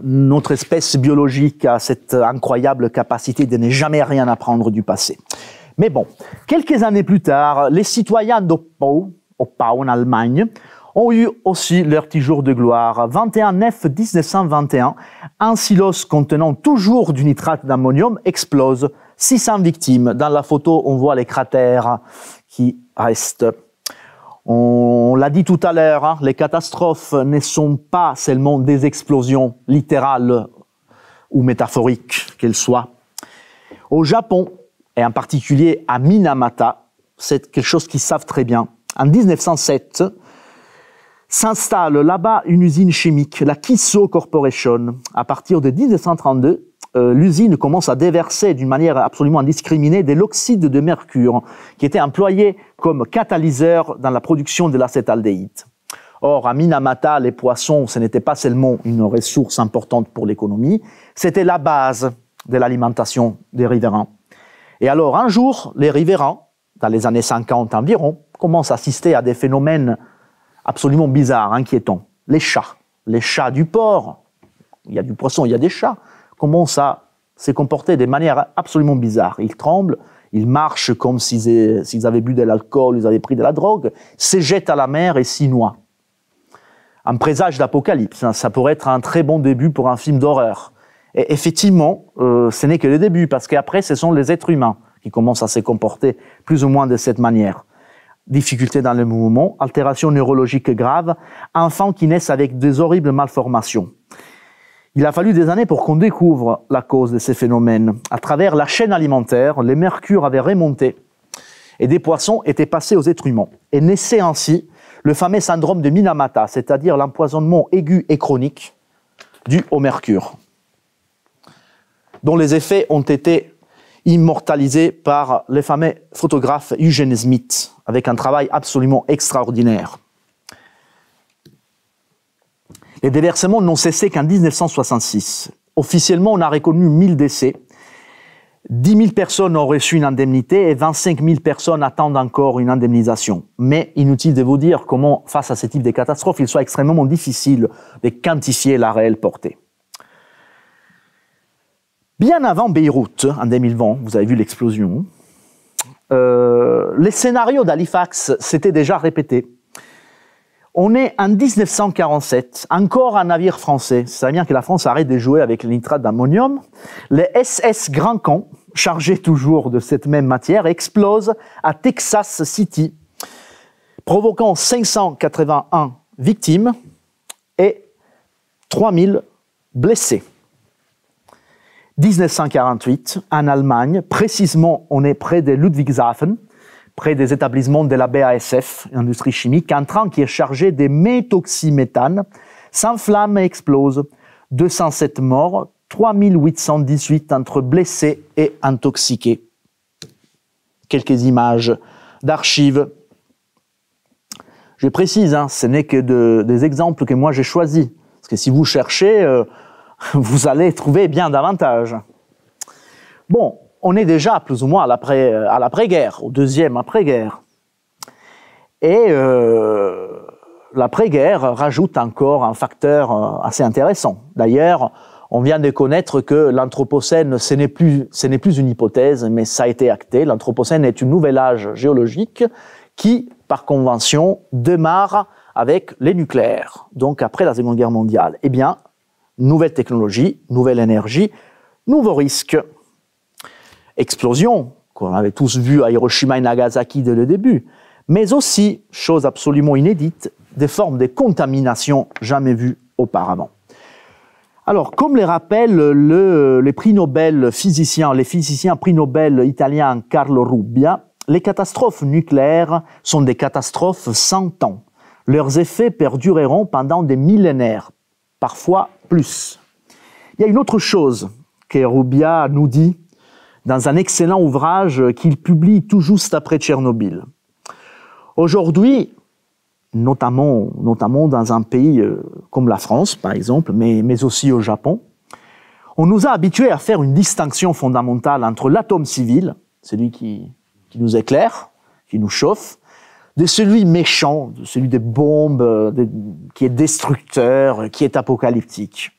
notre espèce biologique a cette incroyable capacité de ne jamais rien apprendre du passé. Mais bon, quelques années plus tard, les citoyens d'Oppau en Allemagne, ont eu aussi leur petit jour de gloire. 21 9 1921, un silos contenant toujours du nitrate d'ammonium explose. 600 victimes. Dans la photo, on voit les cratères qui restent. On l'a dit tout à l'heure, hein, les catastrophes ne sont pas seulement des explosions littérales ou métaphoriques qu'elles soient. Au Japon, et en particulier à Minamata, c'est quelque chose qu'ils savent très bien. En 1907, s'installe là-bas une usine chimique, la Kiso Corporation. À partir de 1932, l'usine commence à déverser d'une manière absolument indiscriminée de l'oxyde de mercure, qui était employé comme catalyseur dans la production de l'acétaldéhyde. Or, à Minamata, les poissons, ce n'était pas seulement une ressource importante pour l'économie, c'était la base de l'alimentation des riverains. Et alors, un jour, les riverains, dans les années 50 environ, commencent à assister à des phénomènes absolument bizarres, inquiétants. Les chats du port, il y a du poisson, il y a des chats, commencent à se comporter de manière absolument bizarre. Ils tremblent, ils marchent comme s'ils avaient bu de l'alcool, ils avaient pris de la drogue, se jettent à la mer et s'y noient. Un présage d'apocalypse, hein, ça pourrait être un très bon début pour un film d'horreur. Et effectivement, ce n'est que le début, parce qu'après, ce sont les êtres humains qui commencent à se comporter plus ou moins de cette manière. Difficultés dans le mouvement, altérations neurologiques graves, enfants qui naissent avec des horribles malformations. Il a fallu des années pour qu'on découvre la cause de ces phénomènes. À travers la chaîne alimentaire, les mercures avaient remonté et des poissons étaient passés aux êtres humains. Et naissait ainsi le fameux syndrome de Minamata, c'est-à-dire l'empoisonnement aigu et chronique dû au mercure, dont les effets ont été immortalisés par le fameux photographe Eugene Smith, avec un travail absolument extraordinaire. Les déversements n'ont cessé qu'en 1966. Officiellement, on a reconnu 1000 décès. 10 000 personnes ont reçu une indemnité et 25 000 personnes attendent encore une indemnisation. Mais inutile de vous dire comment, face à ce type de catastrophe, il soit extrêmement difficile de quantifier la réelle portée. Bien avant Beyrouth, en 2020, vous avez vu l'explosion, les scénarios d'Halifax s'étaient déjà répétés. On est en 1947, encore un navire français. C'est bien que la France arrête de jouer avec le nitrate d'ammonium. Le SS Grand Camp, chargé toujours de cette même matière, explose à Texas City, provoquant 581 victimes et 3000 blessés. 1948, en Allemagne, précisément on est près de Ludwigshafen, près des établissements de la BASF, industrie chimique, un train qui est chargé de méthoxyméthane s'enflamme et explose. 207 morts, 3818 entre blessés et intoxiqués. Quelques images d'archives. Je précise, ce n'est que des exemples que moi j'ai choisis. Parce que si vous cherchez, vous allez trouver bien davantage. Bon, on est déjà plus ou moins à l'après-guerre, au deuxième après-guerre. Et l'après-guerre rajoute encore un facteur assez intéressant. D'ailleurs, on vient de connaître que l'Anthropocène, ce n'est plus une hypothèse, mais ça a été acté. L'Anthropocène est un nouvel âge géologique qui, par convention, démarre avec les nucléaires, donc après la Seconde Guerre mondiale. Eh bien, nouvelle technologie, nouvelle énergie, nouveaux risques. Explosion, qu'on avait tous vu à Hiroshima et Nagasaki dès le début, mais aussi, chose absolument inédite, des formes de contamination jamais vues auparavant. Alors, comme les rappellent les prix Nobel physiciens, les physiciens prix Nobel italiens Carlo Rubbia, les catastrophes nucléaires sont des catastrophes sans temps. Leurs effets perdureront pendant des millénaires, parfois plus. Il y a une autre chose que Rubbia nous dit dans un excellent ouvrage qu'il publie tout juste après Tchernobyl. Aujourd'hui, notamment dans un pays comme la France, par exemple, mais aussi au Japon, on nous a habitués à faire une distinction fondamentale entre l'atome civil, celui qui nous éclaire, qui nous chauffe, de celui méchant, de celui des bombes, qui est destructeur, qui est apocalyptique.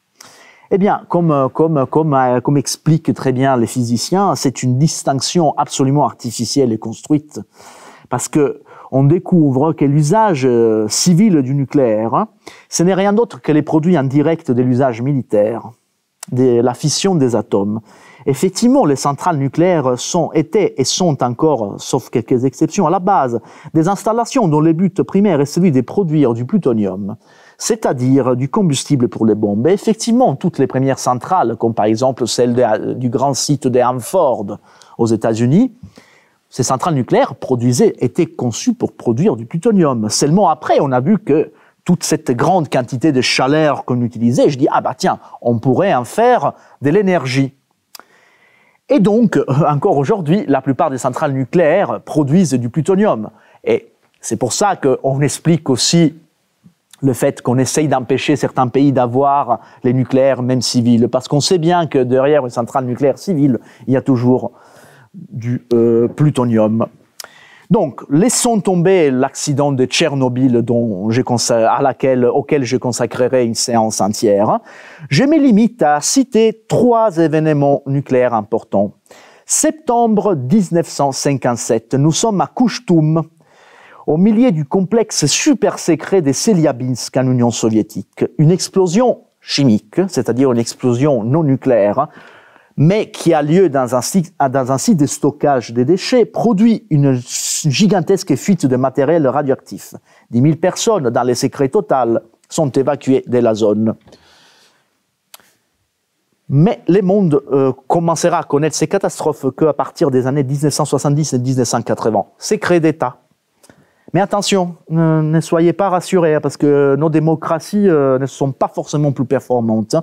Eh bien, comme expliquent très bien les physiciens, c'est une distinction absolument artificielle et construite, parce que on découvre que l'usage civil du nucléaire, ce n'est rien d'autre que les produits indirects de l'usage militaire, de la fission des atomes. Effectivement, les centrales nucléaires étaient et sont encore, sauf quelques exceptions, à la base des installations dont le but primaire est celui de produire du plutonium, c'est-à-dire du combustible pour les bombes. Et effectivement, toutes les premières centrales, comme par exemple celle du grand site de Hanford aux États-Unis, ces centrales nucléaires étaient conçues pour produire du plutonium. Seulement après, on a vu que toute cette grande quantité de chaleur qu'on utilisait, je dis, ah bah tiens, on pourrait en faire de l'énergie. Et donc, encore aujourd'hui, la plupart des centrales nucléaires produisent du plutonium. Et c'est pour ça qu'on explique aussi le fait qu'on essaye d'empêcher certains pays d'avoir les nucléaires, même civils, parce qu'on sait bien que derrière une centrale nucléaire civile, il y a toujours du plutonium. Donc, laissons tomber l'accident de Tchernobyl auquel je consacrerai une séance entière. Je me limite à citer 3 événements nucléaires importants. Septembre 1957, nous sommes à Kouchtoum, au milieu du complexe super secret de Seliabinsk en Union soviétique. Une explosion chimique, c'est-à-dire une explosion non nucléaire, mais qui a lieu dans un site de stockage des déchets, produit une gigantesque fuite de matériel radioactif. 10 000 personnes, dans le secret total, sont évacuées de la zone. Mais le monde commencera à connaître ces catastrophes qu'à partir des années 1970 et 1980. Secret d'État. Mais attention, ne soyez pas rassurés, parce que nos démocraties ne sont pas forcément plus performantes.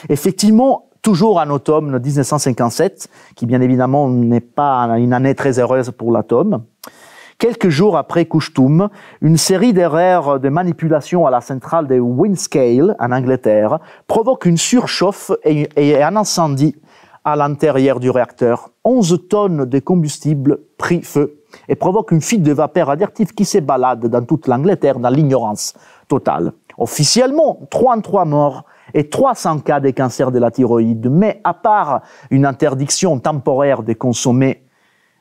Effectivement, toujours en automne 1957, qui bien évidemment n'est pas une année très heureuse pour l'atome, quelques jours après Kouchtoum, une série d'erreurs de manipulation à la centrale de Windscale, en Angleterre, provoque une surchauffe et un incendie à l'intérieur du réacteur. 11 tonnes de combustible prit feu et provoque une fuite de vapeur radioactive qui se balade dans toute l'Angleterre dans l'ignorance totale. Officiellement, 33 morts et 300 cas de cancer de la thyroïde, mais à part une interdiction temporaire de consommer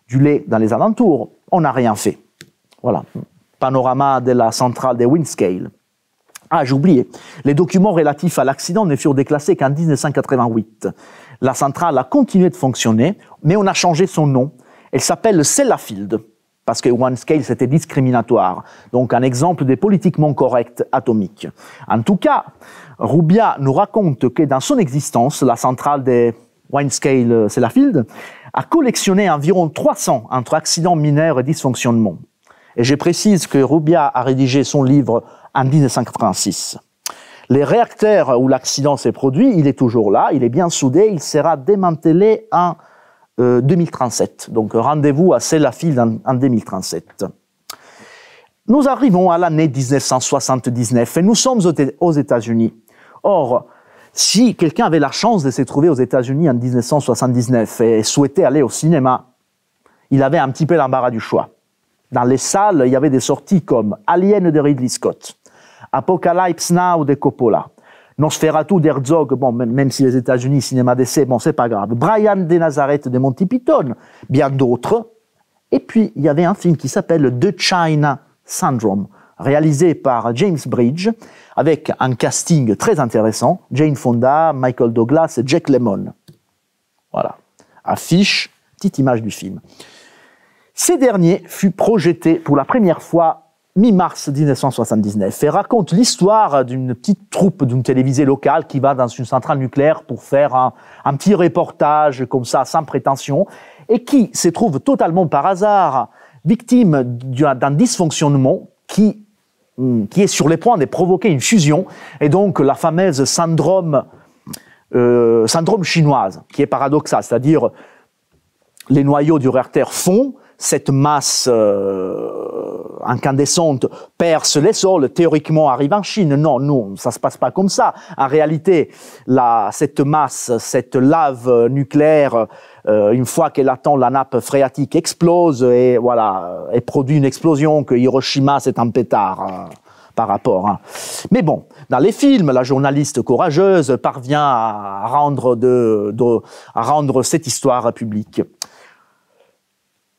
du lait dans les alentours, on n'a rien fait. Voilà, panorama de la centrale de Windscale. Ah, j'ai oublié, les documents relatifs à l'accident ne furent déclassés qu'en 1988. La centrale a continué de fonctionner, mais on a changé son nom. Elle s'appelle Sellafield, parce que Windscale, c'était discriminatoire. Donc, un exemple de politiquement correct atomique. En tout cas, Rubbia nous raconte que dans son existence, la centrale de Windscale-Sellafield a collectionné environ 300 entre accidents mineurs et dysfonctionnements. Et je précise que Rubbia a rédigé son livre en 1986. Les réacteurs où l'accident s'est produit, il est toujours là, il est bien soudé, il sera démantelé en 2037. Donc rendez-vous à Sellafield en 2037. Nous arrivons à l'année 1979 et nous sommes aux États-Unis. Or, si quelqu'un avait la chance de se trouver aux États-Unis en 1979 et souhaitait aller au cinéma, il avait un petit peu l'embarras du choix. Dans les salles, il y avait des sorties comme Alien de Ridley Scott, Apocalypse Now de Coppola, Nosferatu d'Herzog, bon, même si les États-Unis, cinéma d'essai, bon, c'est pas grave, Brian de Nazareth de Monty Python, bien d'autres. Et puis, il y avait un film qui s'appelle The China Syndrome, réalisé par James Bridge, avec un casting très intéressant, Jane Fonda, Michael Douglas et Jack Lemmon. Voilà. Affiche, petite image du film. Ces derniers fut projeté pour la première fois mi-mars 1979 et raconte l'histoire d'une petite troupe d'une télévisée locale qui va dans une centrale nucléaire pour faire un petit reportage comme ça, sans prétention, et qui se trouve totalement par hasard victime d'un dysfonctionnement qui est sur les points de provoquer une fusion, et donc la fameuse syndrome chinoise, qui est paradoxal, c'est-à-dire les noyaux du réacteur fondent, cette masse incandescente perce les sols, théoriquement arrive en Chine. Non, non, ça se passe pas comme ça. En réalité, cette masse, cette lave nucléaire, une fois qu'elle atteint la nappe phréatique, explose et voilà, et produit une explosion que Hiroshima c'est un pétard. Par rapport. Hein. Mais bon, dans les films, la journaliste courageuse parvient à rendre cette histoire publique.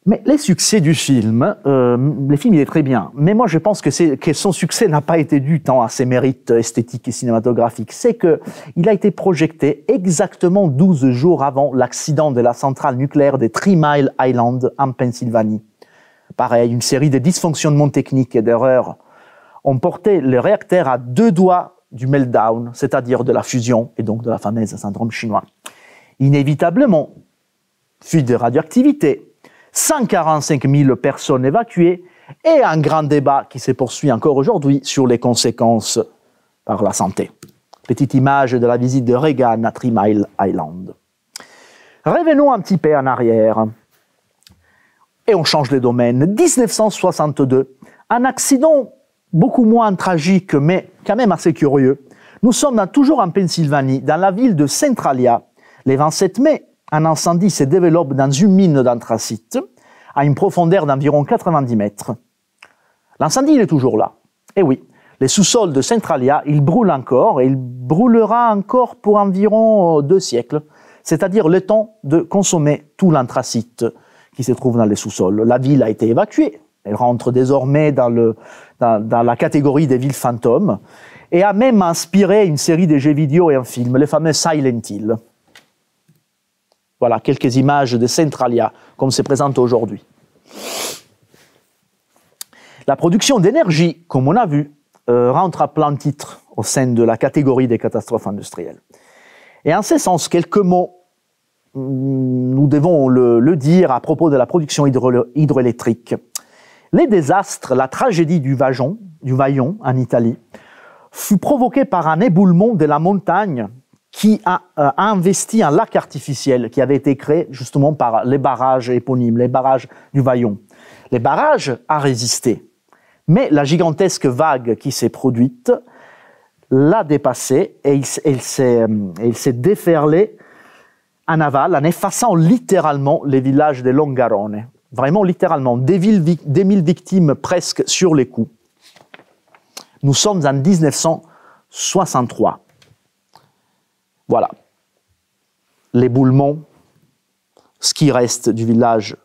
Mais les succès du film, le film il est très bien, mais moi je pense que son succès n'a pas été dû tant à ses mérites esthétiques et cinématographiques, c'est qu'il a été projeté exactement 12 jours avant l'accident de la centrale nucléaire de 3 Mile Island en Pennsylvanie. Pareil, une série de dysfonctionnements techniques et d'erreurs ont porté le réacteur à 2 doigts du meltdown, c'est-à-dire de la fusion et donc de la fameuse syndrome chinois. Inévitablement, fuite de radioactivité, 145 000 personnes évacuées et un grand débat qui se poursuit encore aujourd'hui sur les conséquences par la santé. Petite image de la visite de Reagan à 3 Mile Island. Revenons un petit peu en arrière et on change de domaine. 1962, un accident beaucoup moins tragique mais quand même assez curieux. Nous sommes toujours en Pennsylvanie, dans la ville de Centralia. Le 27 mai, un incendie se développe dans une mine d'anthracite à une profondeur d'environ 90 mètres. L'incendie, il est toujours là. Et oui, les sous-sols de Centralia, il brûle encore et il brûlera encore pour environ 2 siècles, c'est-à-dire le temps de consommer tout l'anthracite qui se trouve dans les sous-sols. La ville a été évacuée, elle rentre désormais dans la catégorie des villes fantômes et a même inspiré une série de jeux vidéo et un film, le fameux Silent Hill. Voilà, quelques images de Centralia, comme c'est présenté aujourd'hui. La production d'énergie, comme on a vu, rentre à plein titre au sein de la catégorie des catastrophes industrielles. Et en ce sens, quelques mots, nous devons le dire à propos de la production hydroélectrique. Les désastres, la tragédie du Vajont en Italie, fut provoquée par un éboulement de la montagne qui a investi un lac artificiel qui avait été créé justement par les barrages éponymes, les barrages du Vajont. Les barrages ont résisté, mais la gigantesque vague qui s'est produite l'a dépassé et il s'est déferlé en aval en effaçant littéralement les villages de Longarone. Vraiment littéralement, des mille victimes presque sur les coups. Nous sommes en 1963. Voilà. L'éboulement, ce qui reste du village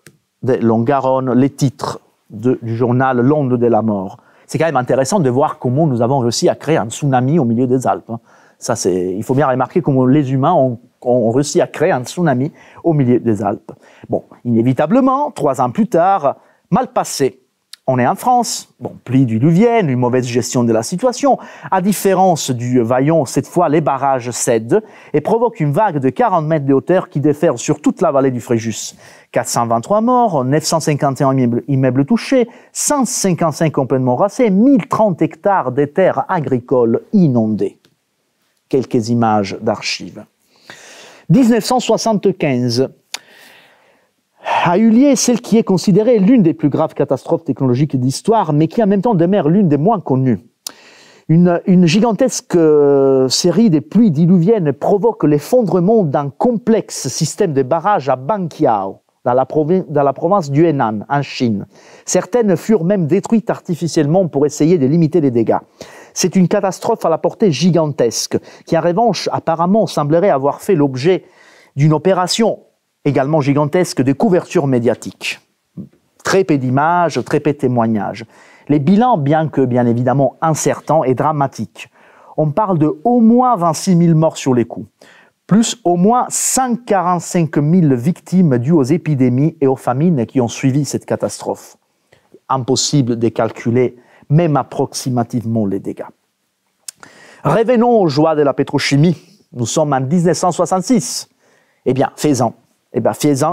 de Longarone, les titres du journal L'Onde de la mort. C'est quand même intéressant de voir comment nous avons réussi à créer un tsunami au milieu des Alpes. Ça, il faut bien remarquer comment les humains ont réussi à créer un tsunami au milieu des Alpes. Bon, inévitablement, 3 ans plus tard, mal passé. On est en France, bon, pluie diluvienne, une mauvaise gestion de la situation. À différence du Vajont, cette fois, les barrages cèdent et provoquent une vague de 40 mètres de hauteur qui déferle sur toute la vallée du Fréjus. 423 morts, 951 immeubles touchés, 155 complètement rasés, 1030 hectares de terres agricoles inondées. Quelques images d'archives. 1975 a eu lieu celle qui est considérée l'une des plus graves catastrophes technologiques d'histoire, mais qui en même temps demeure l'une des moins connues. Une gigantesque série de pluies diluviennes provoque l'effondrement d'un complexe système de barrages à Banqiao, dans la province du Henan, en Chine. Certaines furent même détruites artificiellement pour essayer de limiter les dégâts. C'est une catastrophe à la portée gigantesque, qui en revanche apparemment semblerait avoir fait l'objet d'une opération également gigantesque de couverture médiatique. Très peu d'images, très peu de témoignages. Les bilans, bien que bien évidemment incertains et dramatiques, on parle de au moins 26 000 morts sur les coups, plus au moins 145 000 victimes dues aux épidémies et aux famines qui ont suivi cette catastrophe. Impossible de calculer même approximativement les dégâts. Revenons aux joies de la pétrochimie. Nous sommes en 1966. Eh bien, Feyzan,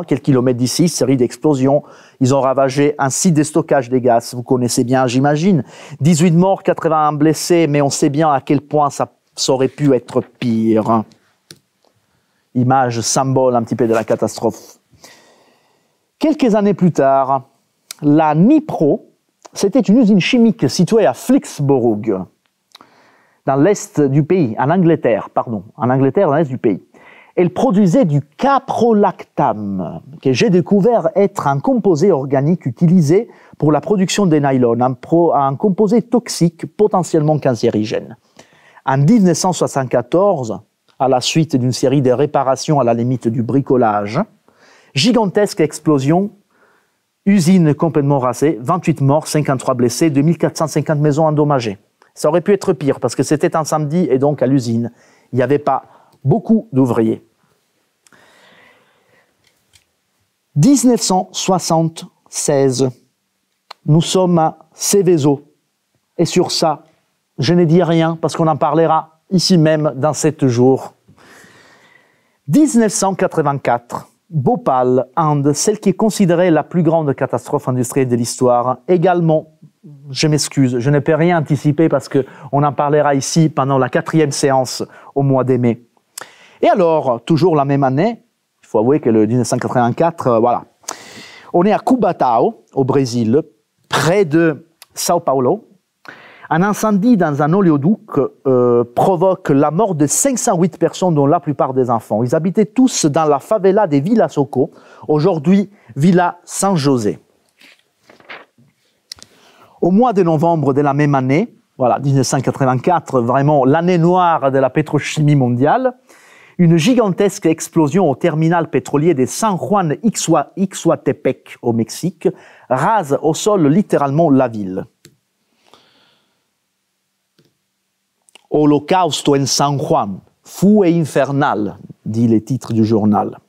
quelques kilomètres d'ici, série d'explosions. Ils ont ravagé un site de stockage des gaz. Vous connaissez bien, j'imagine. 18 morts, 81 blessés, mais on sait bien à quel point ça aurait pu être pire. Image symbole un petit peu de la catastrophe. Quelques années plus tard, la Nipro, c'était une usine chimique située à Flixborough, dans l'est du pays, en Angleterre, dans l'est du pays. Elle produisait du caprolactam, que j'ai découvert être un composé organique utilisé pour la production des nylons, un composé toxique potentiellement cancérigène. En 1974, à la suite d'une série de réparations à la limite du bricolage, gigantesque explosion, usine complètement rasée, 28 morts, 53 blessés, 2450 maisons endommagées. Ça aurait pu être pire parce que c'était un samedi et donc à l'usine, il n'y avait pas beaucoup d'ouvriers. 1976, nous sommes à Seveso. Et sur ça, je ne dis rien parce qu'on en parlera ici même dans 7 jours. 1984, Bhopal, Inde, celle qui est considérée la plus grande catastrophe industrielle de l'histoire. Également, je m'excuse, je ne peux rien anticiper parce qu'on en parlera ici pendant la 4e séance au mois de mai. Et alors, toujours la même année, il faut avouer que le 1984, voilà, on est à Cubatao, au Brésil, près de Sao Paulo. Un incendie dans un oléoduc provoque la mort de 508 personnes, dont la plupart des enfants. Ils habitaient tous dans la favela de Villa Soco, aujourd'hui Villa San José. Au mois de novembre de la même année, voilà, 1984, vraiment l'année noire de la pétrochimie mondiale, une gigantesque explosion au terminal pétrolier de San Juan Ixhuatepec au Mexique rase au sol littéralement la ville. Holocausto en San Juan, fou et infernal, dit le titre du journal.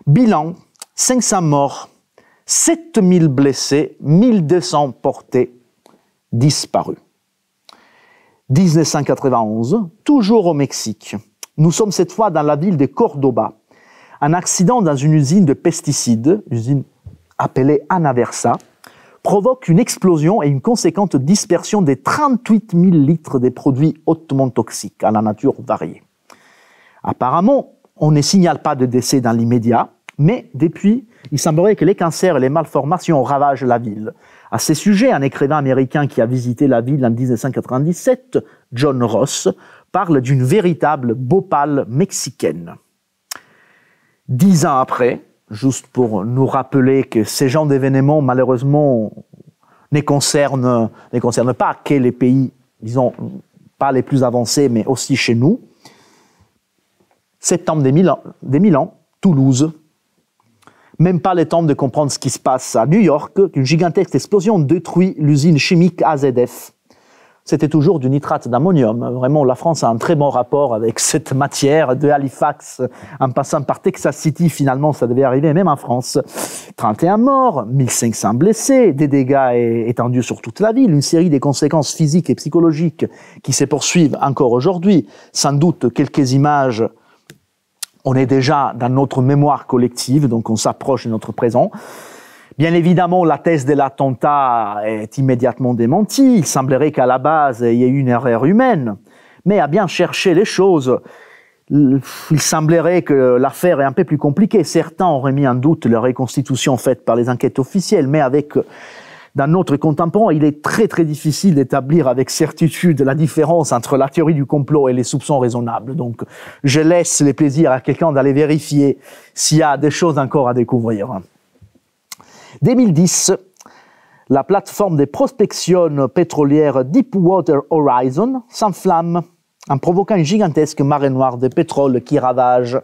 Bilan, 500 morts, 7000 blessés, 1200 portés, disparus. 1991, toujours au Mexique. Nous sommes cette fois dans la ville de Cordoba. Un accident dans une usine de pesticides, usine appelée Anaversa, provoque une explosion et une conséquente dispersion des 38 000 litres des produits hautement toxiques à la nature variée. Apparemment, on ne signale pas de décès dans l'immédiat, mais depuis, il semblerait que les cancers et les malformations ravagent la ville. À ce sujet, un écrivain américain qui a visité la ville en 1997, John Ross, parle d'une véritable bhopal mexicaine. 10 ans après, juste pour nous rappeler que ces genres d'événements, malheureusement, ne concernent pas que les pays, disons, pas les plus avancés, mais aussi chez nous. Septembre 2000, Toulouse. Même pas le temps de comprendre ce qui se passe à New York, qu'une gigantesque explosion détruit l'usine chimique AZF. C'était toujours du nitrate d'ammonium. Vraiment, la France a un très bon rapport avec cette matière, de Halifax en passant par Texas City. Finalement, ça devait arriver même en France. 31 morts, 1500 blessés, des dégâts étendus sur toute la ville, une série de conséquences physiques et psychologiques qui se poursuivent encore aujourd'hui. Sans doute quelques images. On est déjà dans notre mémoire collective, donc on s'approche de notre présent. Bien évidemment, la thèse de l'attentat est immédiatement démentie. Il semblerait qu'à la base, il y ait eu une erreur humaine. Mais à bien chercher les choses, il semblerait que l'affaire est un peu plus compliquée. Certains auraient mis en doute la reconstitution faite par les enquêtes officielles, mais dans notre contemporain, il est très très difficile d'établir avec certitude la différence entre la théorie du complot et les soupçons raisonnables. Donc, je laisse les plaisirs à quelqu'un d'aller vérifier s'il y a des choses encore à découvrir. 2010, la plateforme de prospection pétrolière Deepwater Horizon s'enflamme en provoquant une gigantesque marée noire de pétrole qui ravage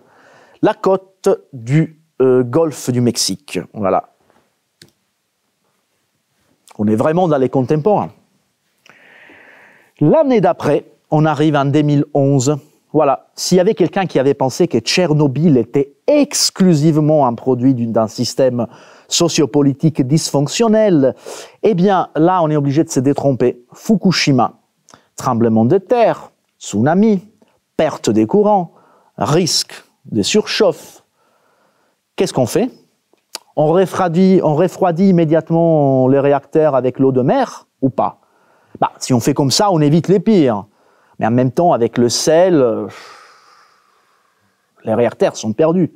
la côte du golfe du Mexique. Voilà. On est vraiment dans les contemporains. L'année d'après, on arrive en 2011. Voilà. S'il y avait quelqu'un qui avait pensé que Tchernobyl était exclusivement un produit d'un système sociopolitique dysfonctionnel, eh bien, là, on est obligé de se détromper. Fukushima, tremblement de terre, tsunami, perte des courants, risque de surchauffe. Qu'est-ce qu'on fait ? On refroidit immédiatement les réacteurs avec l'eau de mer ou pas? Si on fait comme ça, on évite les pires. Mais en même temps, avec le sel, les réacteurs sont perdus.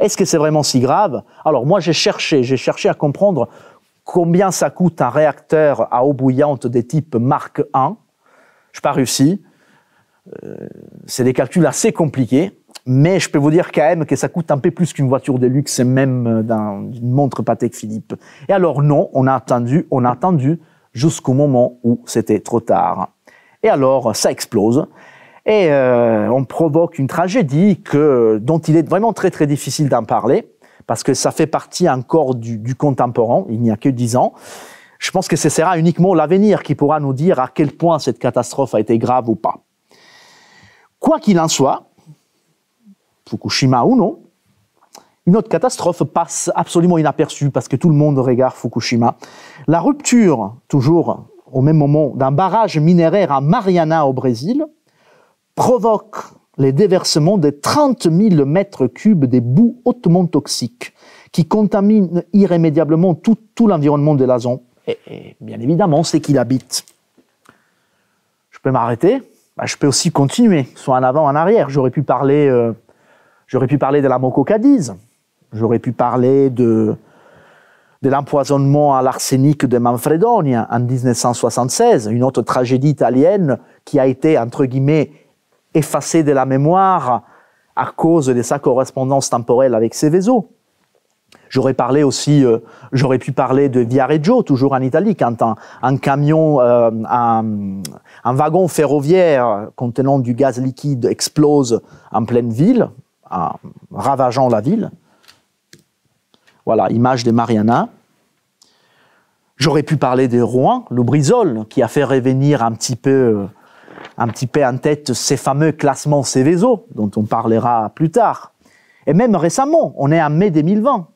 Est-ce que c'est vraiment si grave? Alors moi, j'ai cherché à comprendre combien ça coûte un réacteur à eau bouillante de type Mark I. Je n'ai pas réussi. C'est des calculs assez compliqués. Mais je peux vous dire quand même que ça coûte un peu plus qu'une voiture de luxe et même d'une montre Patek Philippe. Et alors non, on a attendu jusqu'au moment où c'était trop tard. Et alors, ça explose. Et on provoque une tragédie dont il est vraiment très très difficile d'en parler, parce que ça fait partie encore du contemporain, il n'y a que 10 ans. Je pense que ce sera uniquement l'avenir qui pourra nous dire à quel point cette catastrophe a été grave ou pas. Quoi qu'il en soit, Fukushima ou non, une autre catastrophe passe absolument inaperçue parce que tout le monde regarde Fukushima. La rupture, toujours au même moment, d'un barrage minéraire à Mariana au Brésil provoque les déversements de 30 000 mètres cubes de boue hautement toxique qui contaminent irrémédiablement tout l'environnement de la zone. Et bien évidemment, c'est qu'il habite. Je peux m'arrêter, je peux aussi continuer, soit en avant, en arrière. J'aurais pu parler de la Moco Cadiz, j'aurais pu parler de l'empoisonnement à l'arsenic de Manfredonia en 1976, une autre tragédie italienne qui a été, entre guillemets, effacée de la mémoire à cause de sa correspondance temporelle avec Seveso. J'aurais pu parler de Viareggio, toujours en Italie, quand un camion, un wagon ferroviaire contenant du gaz liquide explose en pleine ville, en ravageant la ville. Voilà, image de Mariana. J'aurais pu parler de Rouen, Lubrizol, qui a fait revenir un petit peu en tête ces fameux classements Seveso, dont on parlera plus tard. Et même récemment, on est en mai 2020.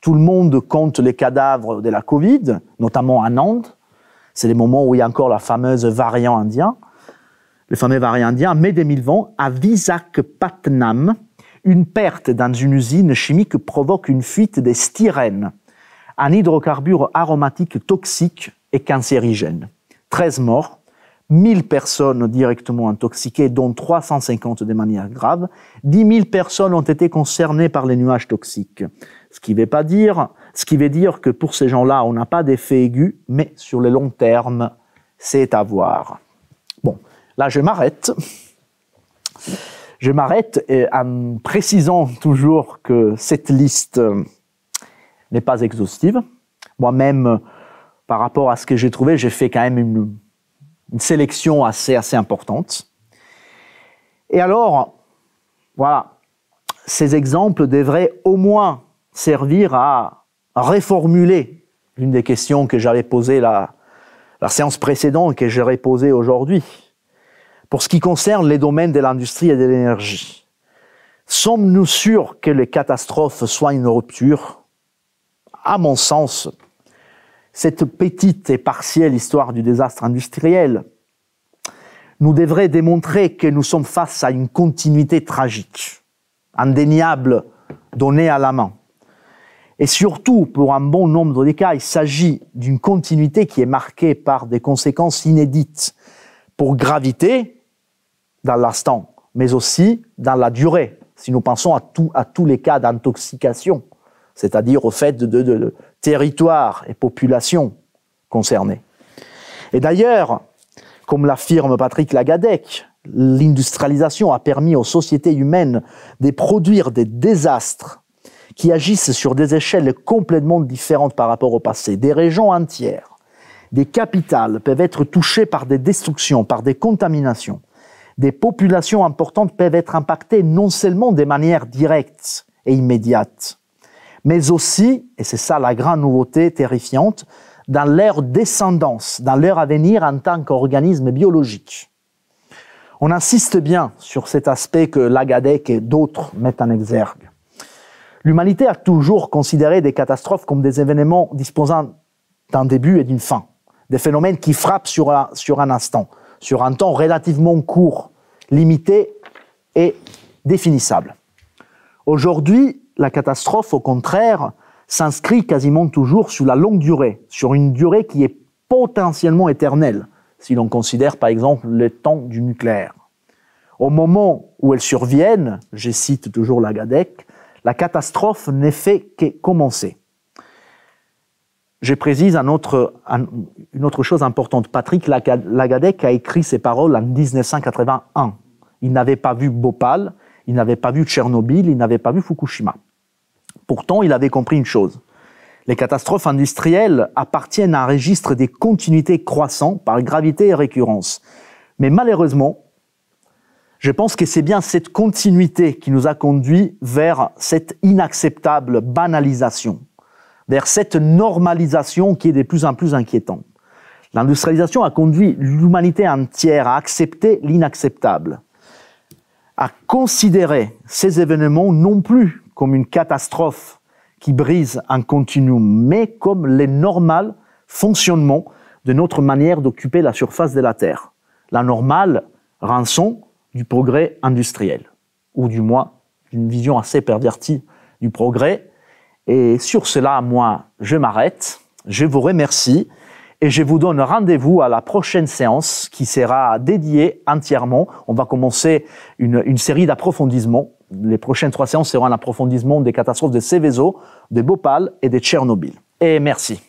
Tout le monde compte les cadavres de la Covid, notamment à Nantes. C'est les moments où il y a encore la fameuse variant indien. le fameux variant indien, en mai 2020, à Visakhapatnam, une perte dans une usine chimique provoque une fuite de styrène, un hydrocarbure aromatique toxique et cancérigène. 13 morts, 1000 personnes directement intoxiquées, dont 350 de manière grave. 10 000 personnes ont été concernées par les nuages toxiques. Ce qui veut dire que pour ces gens-là, on n'a pas d'effet aigu, mais sur le long terme, c'est à voir. Bon, là je m'arrête. Je m'arrête en précisant toujours que cette liste n'est pas exhaustive. Moi-même, par rapport à ce que j'ai trouvé, j'ai fait quand même une sélection assez importante. Et alors, voilà, ces exemples devraient au moins servir à reformuler l'une des questions que j'avais posées la séance précédente et que j'aurais posée aujourd'hui. Pour ce qui concerne les domaines de l'industrie et de l'énergie, sommes-nous sûrs que les catastrophes soient une rupture? À mon sens, cette petite et partielle histoire du désastre industriel nous devrait démontrer que nous sommes face à une continuité tragique, indéniable, donnée à la main. Et surtout, pour un bon nombre de cas, il s'agit d'une continuité qui est marquée par des conséquences inédites pour gravité, dans l'instant, mais aussi dans la durée, si nous pensons à tous les cas d'intoxication, c'est-à-dire au fait de territoires et populations concernées. Et d'ailleurs, comme l'affirme Patrick Lagadec, l'industrialisation a permis aux sociétés humaines de produire des désastres qui agissent sur des échelles complètement différentes par rapport au passé. Des régions entières, des capitales peuvent être touchées par des destructions, par des contaminations. Des populations importantes peuvent être impactées non seulement de manière directe et immédiate, mais aussi, et c'est ça la grande nouveauté terrifiante, dans leur descendance, dans leur avenir en tant qu'organisme biologique. On insiste bien sur cet aspect que Lagadec et d'autres mettent en exergue. L'humanité a toujours considéré des catastrophes comme des événements disposant d'un début et d'une fin, des phénomènes qui frappent sur un instant, sur un temps relativement court, limité et définissable. Aujourd'hui, la catastrophe, au contraire, s'inscrit quasiment toujours sur la longue durée, sur une durée qui est potentiellement éternelle, si l'on considère par exemple le temps du nucléaire. Au moment où elles surviennent, je cite toujours Lagadec, la catastrophe n'est fait que commencer. Je précise une autre chose importante. Patrick Lagadec a écrit ces paroles en 1981. Il n'avait pas vu Bhopal, il n'avait pas vu Tchernobyl, il n'avait pas vu Fukushima. Pourtant, il avait compris une chose. Les catastrophes industrielles appartiennent à un registre des continuités croissant par gravité et récurrence. Mais malheureusement, je pense que c'est bien cette continuité qui nous a conduit vers cette inacceptable banalisation, vers cette normalisation qui est de plus en plus inquiétante. L'industrialisation a conduit l'humanité entière à accepter l'inacceptable, à considérer ces événements non plus comme une catastrophe qui brise un continuum, mais comme le normal fonctionnement de notre manière d'occuper la surface de la Terre. La normale rançon du progrès industriel, ou du moins d'une vision assez pervertie du progrès. Et sur cela, moi, je m'arrête, je vous remercie et je vous donne rendez-vous à la prochaine séance qui sera dédiée entièrement. On va commencer une série d'approfondissements. Les prochaines 3 séances seront un approfondissement des catastrophes de Seveso, de Bhopal et de Tchernobyl. Et merci.